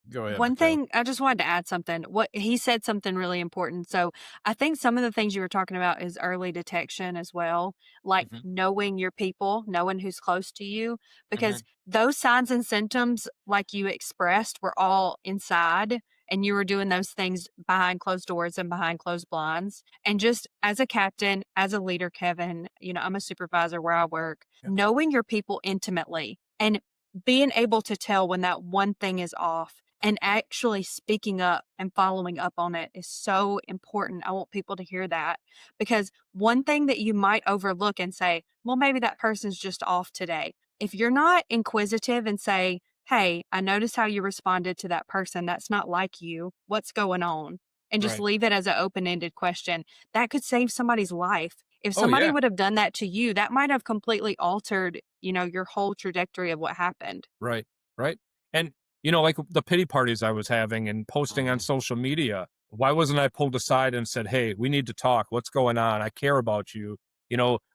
go ahead, one Michaela. thing I just wanted to add something. What he said something really important. So I think some of the things you were talking about is early detection as well, like Hmm. knowing your people, knowing who's close to you, because Hmm. those signs and symptoms, like you expressed, were all inside. And you were doing those things behind closed doors and behind closed blinds. And just as a captain, as a leader, Kevin, I'm a supervisor where I work, Yeah. knowing your people intimately and being able to tell when that one thing is off and actually speaking up and following up on it is so important. I want people to hear that because one thing that you might overlook and say, well, maybe that person's just off today. If you're not inquisitive and say, hey, I noticed how you responded to that person. That's not like you. What's going on? And just Right. leave it as an open ended question, that could save somebody's life. If Oh, somebody yeah. would have done that to you, that might have completely altered, your whole trajectory of what happened. Right, right. And, like the pity parties I was having and posting on Mhm. social media, why wasn't I pulled aside and said, "Hey, we need to talk. What's going on? I care about you."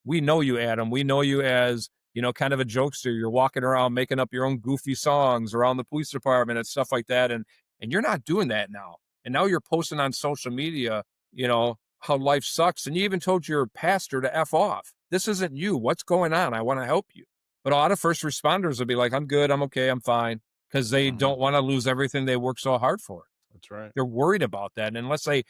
We know you, Adam. We know you as, kind of a jokester. You're walking around making up your own goofy songs around the police department and stuff like that. And you're not doing that now. And now you're posting on social media, how life sucks. And you even told your pastor to F off. This isn't you. What's going on? I want to help you. But a lot of first responders will be like, "I'm good, I'm okay, I'm fine," because they Mhm. don't want to lose everything they work so hard for. That's right. They're worried about that. And unless they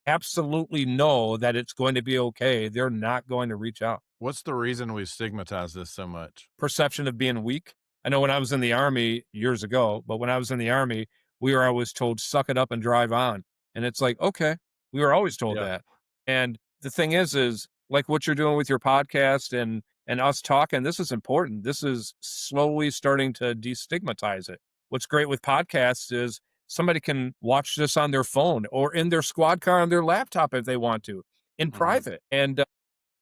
absolutely know that it's going to be okay, they're not going to reach out. What's the reason we stigmatize this so much? Perception of being weak. I know when I was in the army years ago, but when I was in the army, we were always told, "Suck it up and drive on." And it's like, okay, we were always told Yeah. that. And the thing is like what you're doing with your podcast and us talking, this is important. This is slowly starting to destigmatize it. What's great with podcasts is somebody can watch this on their phone or in their squad car on their laptop if they want to, in Mhm. private. And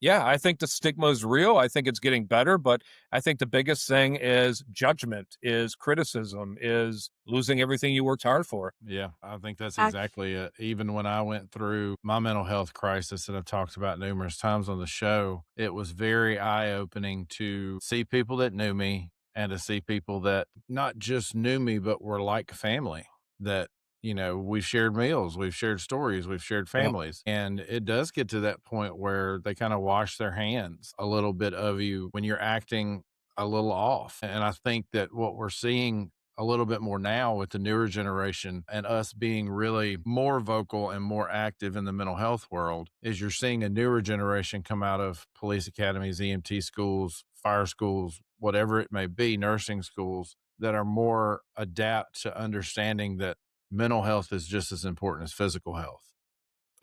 yeah, I think the stigma is real. I think it's getting better, but I think the biggest thing is judgment, is criticism, is losing everything you worked hard for. Yeah, I think that's I exactly it. Even when I went through my mental health crisis that I've talked about numerous times on the show, it was very eye opening to see people that knew me and to see people that not just knew me, but were like family. That, we've shared meals, we've shared stories, we've shared Yep. families. And it does get to that point where they kind of wash their hands a little bit of you when you're acting a little off. And I think that what we're seeing a little bit more now with the newer generation and us being really more vocal and more active in the mental health world is you're seeing a newer generation come out of police academies, EMT schools, fire schools, whatever it may be, nursing schools that are more adapt to understanding that mental health is just as important as physical health.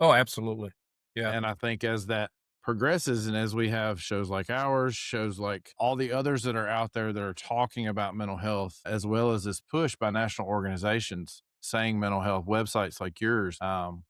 Oh, absolutely. Yeah. And I think as that progresses and as we have shows like ours, shows like all the others that are out there that are talking about mental health, as well as this push by national organizations saying mental health, websites like yours,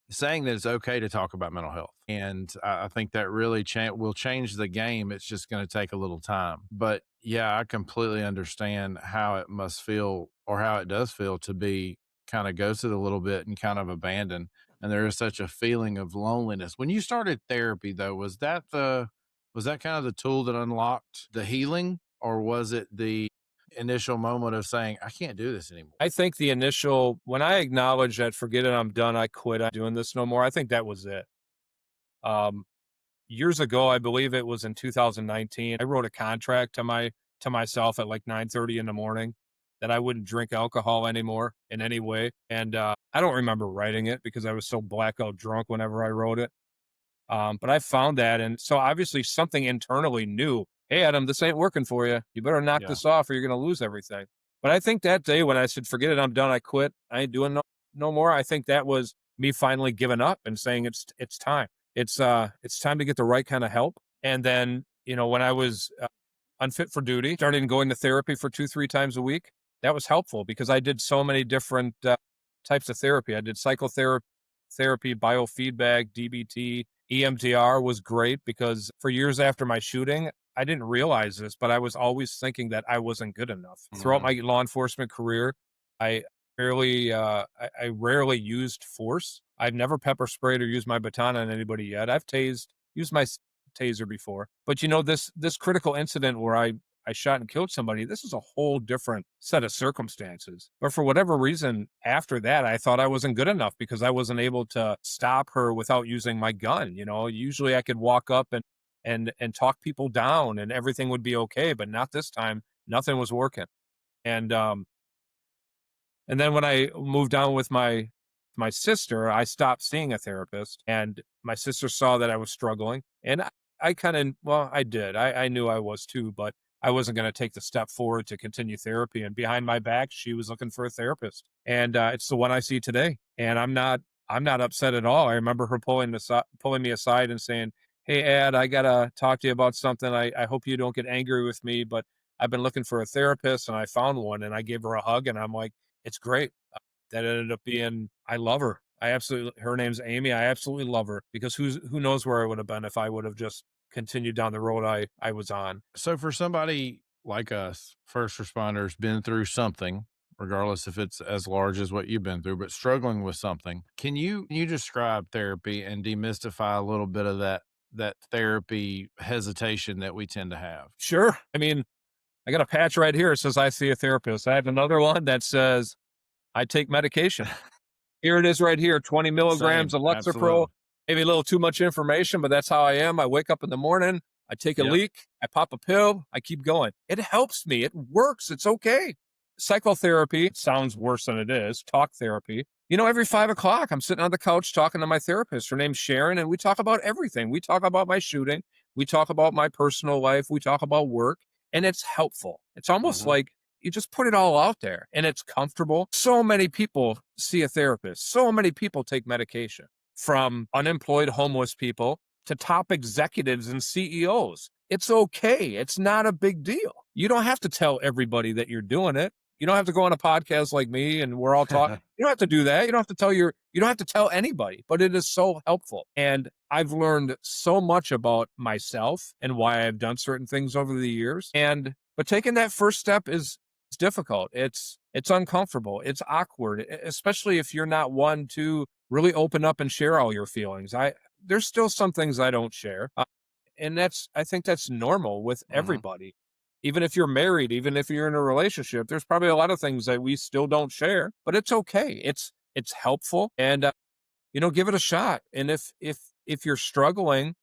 saying that it's okay to talk about mental health. And I think that really will change the game. It's just going to take a little time. But yeah, I completely understand how it must feel or how it does feel to be kind of ghosted a little bit and kind of abandoned, and there is such a feeling of loneliness. When you started therapy though, was that kind of the tool that unlocked the healing, or was it the initial moment of saying, I can't do this anymore? I think the initial, when I acknowledged that, forget it, I'm done, I quit, I'm doing this no more, I think that was it. Um, Years ago, I believe it was in 2019, I wrote a contract to myself at like 9:30 in the morning that I wouldn't drink alcohol anymore in any way. And I don't remember writing it because I was so blackout drunk whenever I wrote it. But I found that, and so obviously something internally knew, hey, Adam, this ain't working for you. You better knock Yeah. this off or you're going to lose everything. But I think that day when I said, forget it, I'm done, I quit, I ain't doing no more. I think that was me finally giving up and saying it's time. It's time to get the right kind of help. And then, when I was unfit for duty, started going to therapy for 2, 3 times a week. That was helpful because I did so many different types of therapy. I did psychotherapy, biofeedback, DBT, EMDR was great because for years after my shooting, I didn't realize this, but I was always thinking that I wasn't good enough. Throughout Hmm. my law enforcement career, I I rarely used force. I've never pepper sprayed or used my baton on anybody yet. Used my taser before, but this critical incident where I shot and killed somebody, this is a whole different set of circumstances. But for whatever reason, after that, I thought I wasn't good enough because I wasn't able to stop her without using my gun. Usually I could walk up and talk people down and everything would be okay, but not this time. Nothing was working. And and then when I moved on with my sister, I stopped seeing a therapist, and my sister saw that I was struggling, and I kind of, well, I did. I knew I was too, but I wasn't going to take the step forward to continue therapy. And behind my back, she was looking for a therapist, and it's the one I see today. And I'm not upset at all. I remember her pulling me aside and saying, "Hey, Ed, I gotta talk to you about something. I hope you don't get angry with me, but I've been looking for a therapist, and I found one." And I gave her a hug, and I'm like, it's great. That ended up being, I love her. Her name's Amy. I absolutely love her because who knows where I would have been if I would have just continued down the road I was on. So for somebody like us, first responders, been through something, regardless if it's as large as what you've been through, but struggling with something, can you describe therapy and demystify a little bit of that therapy hesitation that we tend to have? Sure. I mean, I got a patch right here. It says I see a therapist. I have another one that says I take medication. Here it is right here, 20 milligrams Same, of Lexapro. absolutely. Maybe a little too much information, but that's how I am. I wake up in the morning, I take a Yep. leak, I pop a pill, I keep going. It helps me. It works. It's okay. Psychotherapy sounds worse than it is. Talk therapy. Every 5 o'clock, I'm sitting on the couch talking to my therapist. Her name's Sharon, and we talk about everything. We talk about my shooting. We talk about my personal life. We talk about work, and it's helpful. It's almost Hmm. like you just put it all out there and it's comfortable. So many people see a therapist. So many people take medication, from unemployed homeless people to top executives and CEOs. it's okay. It's not a big deal. You don't have to tell everybody that you're doing it. You don't have to go on a podcast like me and we're all talking. You don't have to do that. You don't have to you don't have to tell anybody, but it is so helpful. And I've learned so much about myself and why I've done certain things over the years. But taking that first step is difficult. It's uncomfortable. It's awkward, especially if you're not one to really open up and share all your feelings. There's still some things I don't share. And I think that's normal with everybody. Even if you're married, even if you're in a relationship, there's probably a lot of things that we still don't share, but it's okay. It's helpful, and give it a shot. And if you're struggling,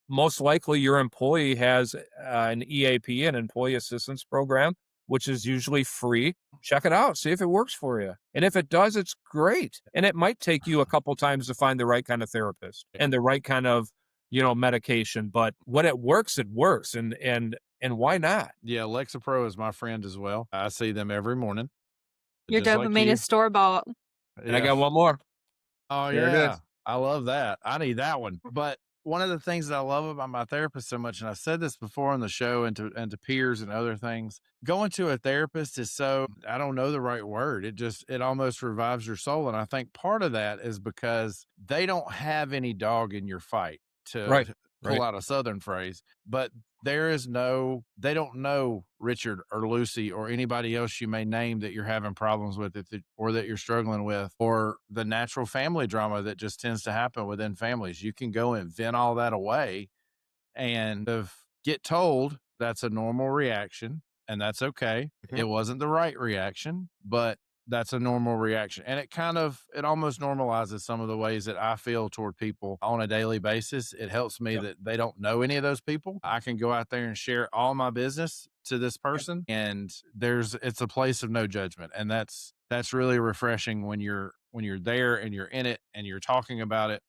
most likely your employee has an EAP, an employee assistance program, which is usually free. Check it out, see if it works for you. And if it does, it's great. And it might take you a couple times to find the right kind of therapist and the right kind of, medication. But when it works, it works. And why not? Yeah, Lexapro is my friend as well. I see them every morning, Your just like dopamine you. is store-bought. And I Yeah. got one more. Oh, There it yeah. is. I love that. I need that one. But one of the things that I love about my therapist so much, and I've said this before on the show and to peers and other things, going to a therapist is so, I don't know the right word. It almost revives your soul. And I think part of that is because they don't have any dog in your fight, Right. to pull out a Southern phrase, but they don't know Richard or Lucy or anybody else you may name that you're having problems with or that you're struggling with, or the natural family drama that just tends to happen within families. You can go and vent all that away and get told that's a normal reaction, and that's okay. Mhm. It wasn't the right reaction, but that's a normal reaction. And it almost normalizes some of the ways that I feel toward people on a daily basis. It helps me Yep. that they don't know any of those people. I can go out there and share all my business to this person, and it's a place of no judgment. And that's really refreshing when you're there and you're in it and you're talking about it,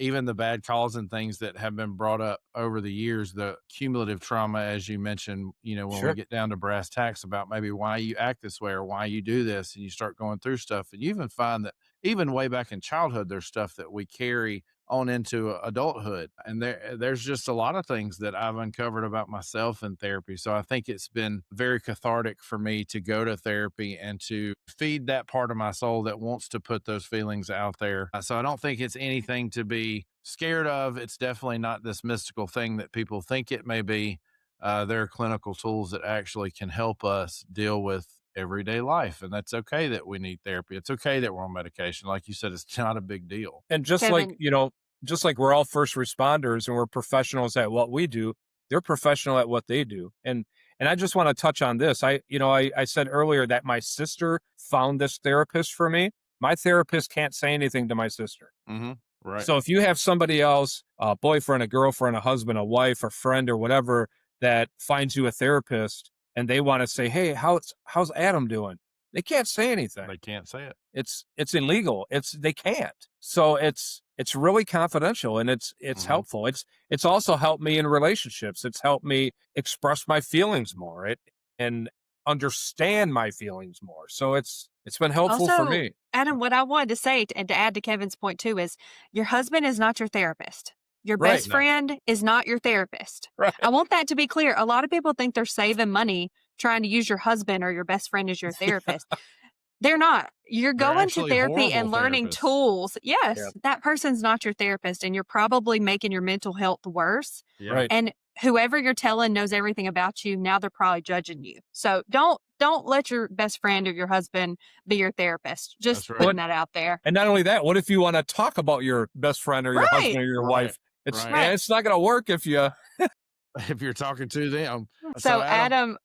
even the bad calls and things that have been brought up over the years, the cumulative trauma, as you mentioned, when we Sure. get down to brass tacks about maybe why you act this way or why you do this, and you start going through stuff, and you even find that even way back in childhood, there's stuff that we carry on into adulthood. And there's just a lot of things that I've uncovered about myself in therapy. So I think it's been very cathartic for me to go to therapy and to feed that part of my soul that wants to put those feelings out there. So I don't think it's anything to be scared of. It's definitely not this mystical thing that people think it may be. There are clinical tools that actually can help us deal with everyday life. And that's okay that we need therapy. It's okay that we're on medication. Like you said, it's not a big deal. And Kevin, just like we're all first responders and we're professionals at what we do, they're professional at what they do. And I just want to touch on this. I said earlier that my sister found this therapist for me. My therapist can't say anything to my sister. Mm-hmm. Right. So if you have somebody else, a boyfriend, a girlfriend, a husband, a wife, a friend, or whatever, that finds you a therapist and they want to say, "Hey, how's Adam doing?" They can't say anything. They can't say it. It's illegal. They can't. So it's really confidential, and it's helpful. It's also helped me in relationships. It's helped me express my feelings more and understand my feelings more. So it's been helpful for also, me. Adam, what I wanted to say and to add to Kevin's point too is your husband is not your therapist. Your Right. best friend is not your therapist. Right. I want that to be clear. A lot of people think they're saving money trying to use your husband or your best friend as your therapist. They're not. You're They're going to actually therapy and horrible learning therapists. tools. Yes, Yeah. that person's not your therapist, and you're probably making your mental health worse. Yeah. Right. And whoever you're telling knows everything about you. Now they're probably judging you. So don't let your best friend or your husband be your therapist. Just That's right. putting that out there. And not only that, what if you want to talk about your best friend or your Right. husband or your Right. wife? It's Right. it's not going to work if you. If you're talking to them. So Adam,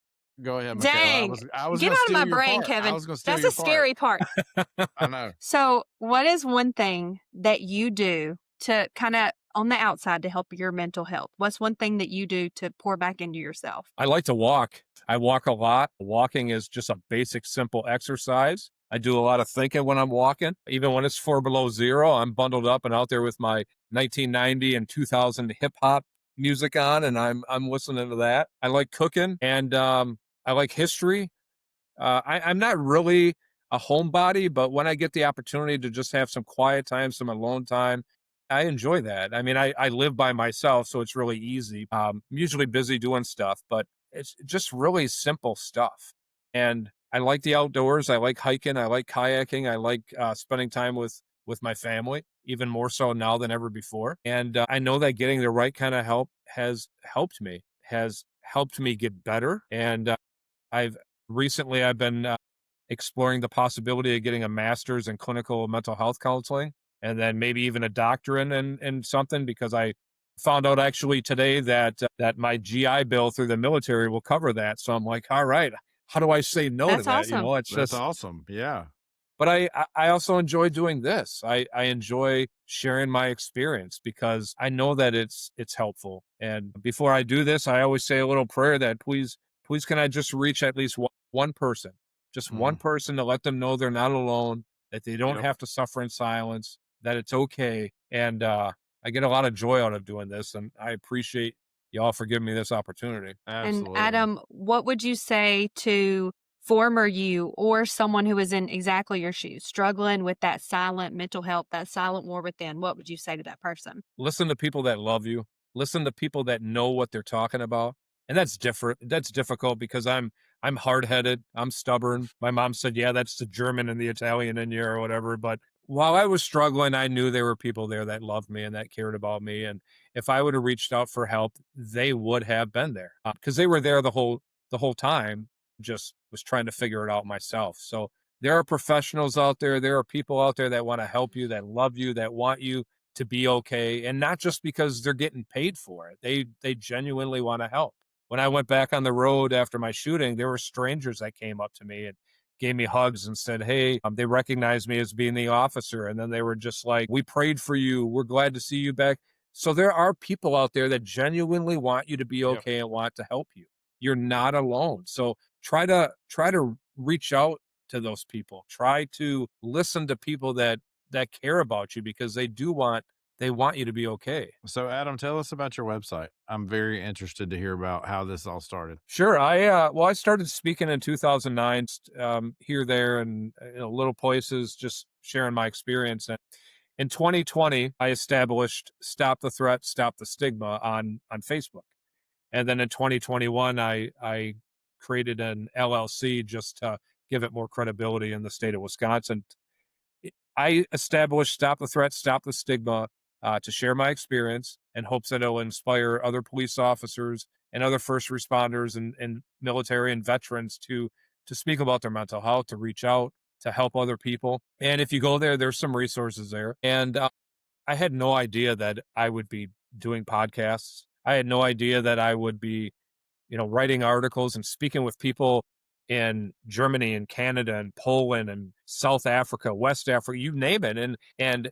go ahead, Michaela. dang, I was get gonna out of steal my your brain, part. Kevin. I was gonna steal That's your a scary part. I know. So what is one thing that you do to kind of on the outside to help your mental health? What's one thing that you do to pour back into yourself? I like to walk. I walk a lot. Walking is just a basic, simple exercise. I do a lot of thinking when I'm walking. Even when it's 4 below zero, I'm bundled up and out there with my 1990 and 2000 hip hop music on, and I'm listening to that. I like cooking, and I like history. I'm not really a homebody, but when I get the opportunity to just have some quiet time, some alone time, I enjoy that. I mean, I live by myself, so it's really easy. I'm usually busy doing stuff, but it's just really simple stuff. And I like the outdoors. I like hiking. I like kayaking. I like spending time with my family, even more so now than ever before. And I know that getting the right kind of help has helped me get better. And I've I've been exploring the possibility of getting a master's in clinical mental health counseling and then maybe even a doctorate in something because I found out actually today that my GI Bill through the military will cover that. So I'm like, all right, how do I say no to That's that? You awesome. know, it's That's just, awesome. Yeah. but I also enjoy doing this. I enjoy sharing my experience because I know that it's helpful. And before I do this, I always say a little prayer that please can I just reach at least one person, just one Mhm. person to let them know they're not alone, that they don't Yep. have to suffer in silence, that it's okay. And I get a lot of joy out of doing this, and I appreciate y'all for giving me this opportunity. And Absolutely. Adam, what would you say to former you or someone who is in exactly your shoes, struggling with that silent mental health, that silent war within? What would you say to that person? Listen to people that love you. Listen to people that know what they're talking about. And that's different. That's difficult because I'm hard-headed. I'm stubborn. My mom said, "Yeah, that's the German and the Italian in you or whatever." But while I was struggling, I knew there were people there that loved me and that cared about me. And if I would have reached out for help, they would have been there because they were there the whole time. Just was trying to figure it out myself. So there are professionals out there. There are people out there that want to help you, that love you, that want you to be okay, and not just because they're getting paid for it. They genuinely want to help. When I went back on the road after my shooting, there were strangers that came up to me and gave me hugs and said, "Hey," they recognized me as being the officer, and then they were just like, "We prayed for you. We're glad to see you back." So there are people out there that genuinely want you to be Yep. okay and want to help you. You're not alone. So try to reach out to those people. Try to listen to people that care about you because they want you to be okay. So, Adam, tell us about your website. I'm very interested to hear about how this all started. Sure. I started speaking in 2009, here, there, and little places, just sharing my experience. And in 2020, I established Stop the Threat, Stop the Stigma on Facebook. And then in 2021, I created an LLC just to give it more credibility in the state of Wisconsin. I established Stop the Threat, Stop the Stigma to share my experience in hopes that it'll inspire other police officers and other first responders and military and veterans to speak about their mental health, to reach out, to help other people. And if you go there, there's some resources there. And I had no idea that I would be doing podcasts. I had no idea that I would be writing articles and speaking with people in Germany and Canada and Poland and South Africa, West Africa, you name it. And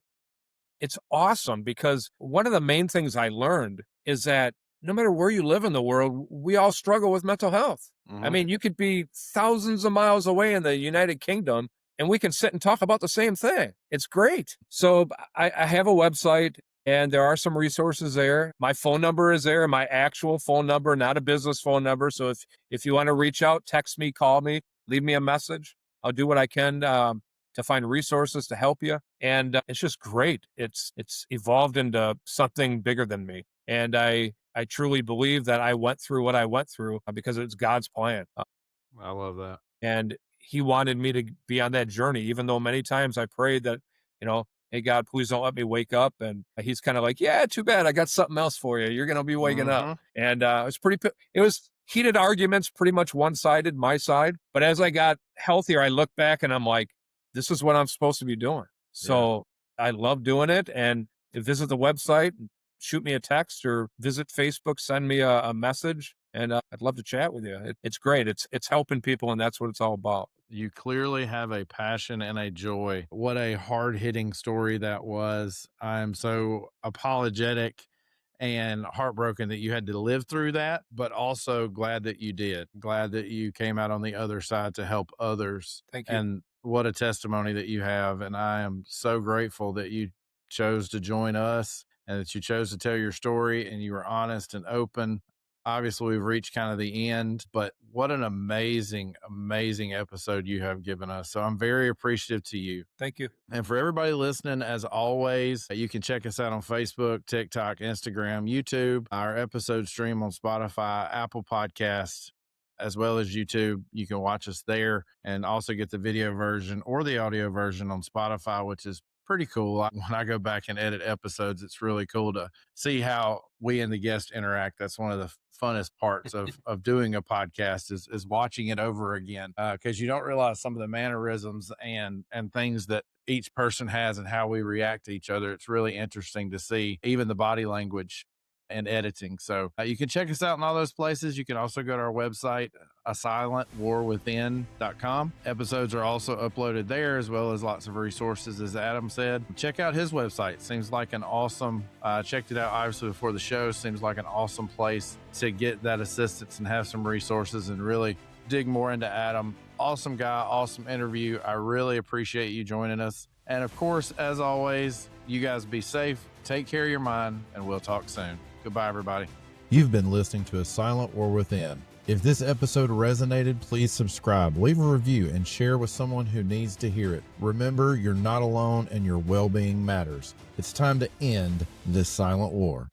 it's awesome because one of the main things I learned is that no matter where you live in the world, we all struggle with mental health. I Hmm. mean, you could be thousands of miles away in the United Kingdom and we can sit and talk about the same thing. It's great. So I have a website and there are some resources there. My phone number is there, my actual phone number, not a business phone number. So if you want to reach out, text me, call me, leave me a message. I'll do what I can to find resources to help you. And it's just great. It's evolved into something bigger than me. And I truly believe that I went through what I went through because it's God's plan. I love that. And he wanted me to be on that journey, even though many times I prayed that, hey, God, please don't let me wake up. And he's kind of like, yeah, too bad. I got something else for you. You're going to be waking up. Hmm. And it was heated arguments, pretty much one sided, my side. But as I got healthier, I look back and I'm like, this is what I'm supposed to be doing. Yeah. So I love doing it. And visit the website, shoot me a text or visit Facebook, send me a message. And I'd love to chat with you. It's great. It's helping people, and that's what it's all about. You clearly have a passion and a joy. What a hard hitting story that was. I'm so apologetic and heartbroken that you had to live through that, but also glad that you did. Glad that you came out on the other side to help others. Thank you. And what a testimony that you have. And I am so grateful that you chose to join us and that you chose to tell your story and you were honest and open. Obviously, we've reached kind of the end, but what an amazing, amazing episode you have given us. So I'm very appreciative to you. Thank you. And for everybody listening, as always, you can check us out on Facebook, TikTok, Instagram, YouTube, our episode stream on Spotify, Apple Podcasts, as well as YouTube. You can watch us there and also get the video version or the audio version on Spotify, which is pretty cool. When I go back and edit episodes, it's really cool to see how we and the guest interact. That's one of the funnest parts of doing a podcast is watching it over again, because you don't realize some of the mannerisms and things that each person has and how we react to each other. It's really interesting to see even the body language and editing. So you can check us out in all those places. You can also go to our website, asilentwarwithin.com. Episodes are also uploaded there, as well as lots of resources, as Adam said. Check out his website. Seems like an awesome, checked it out obviously before the show. Seems like an awesome place to get that assistance and have some resources and really dig more into Adam. Awesome guy, awesome interview. I really appreciate you joining us. And of course, as always, you guys be safe, take care of your mind, and we'll talk soon. Goodbye, everybody. You've been listening to A Silent War Within. If this episode resonated, please subscribe, leave a review, and share with someone who needs to hear it. Remember, you're not alone and your well-being matters. It's time to end this silent war.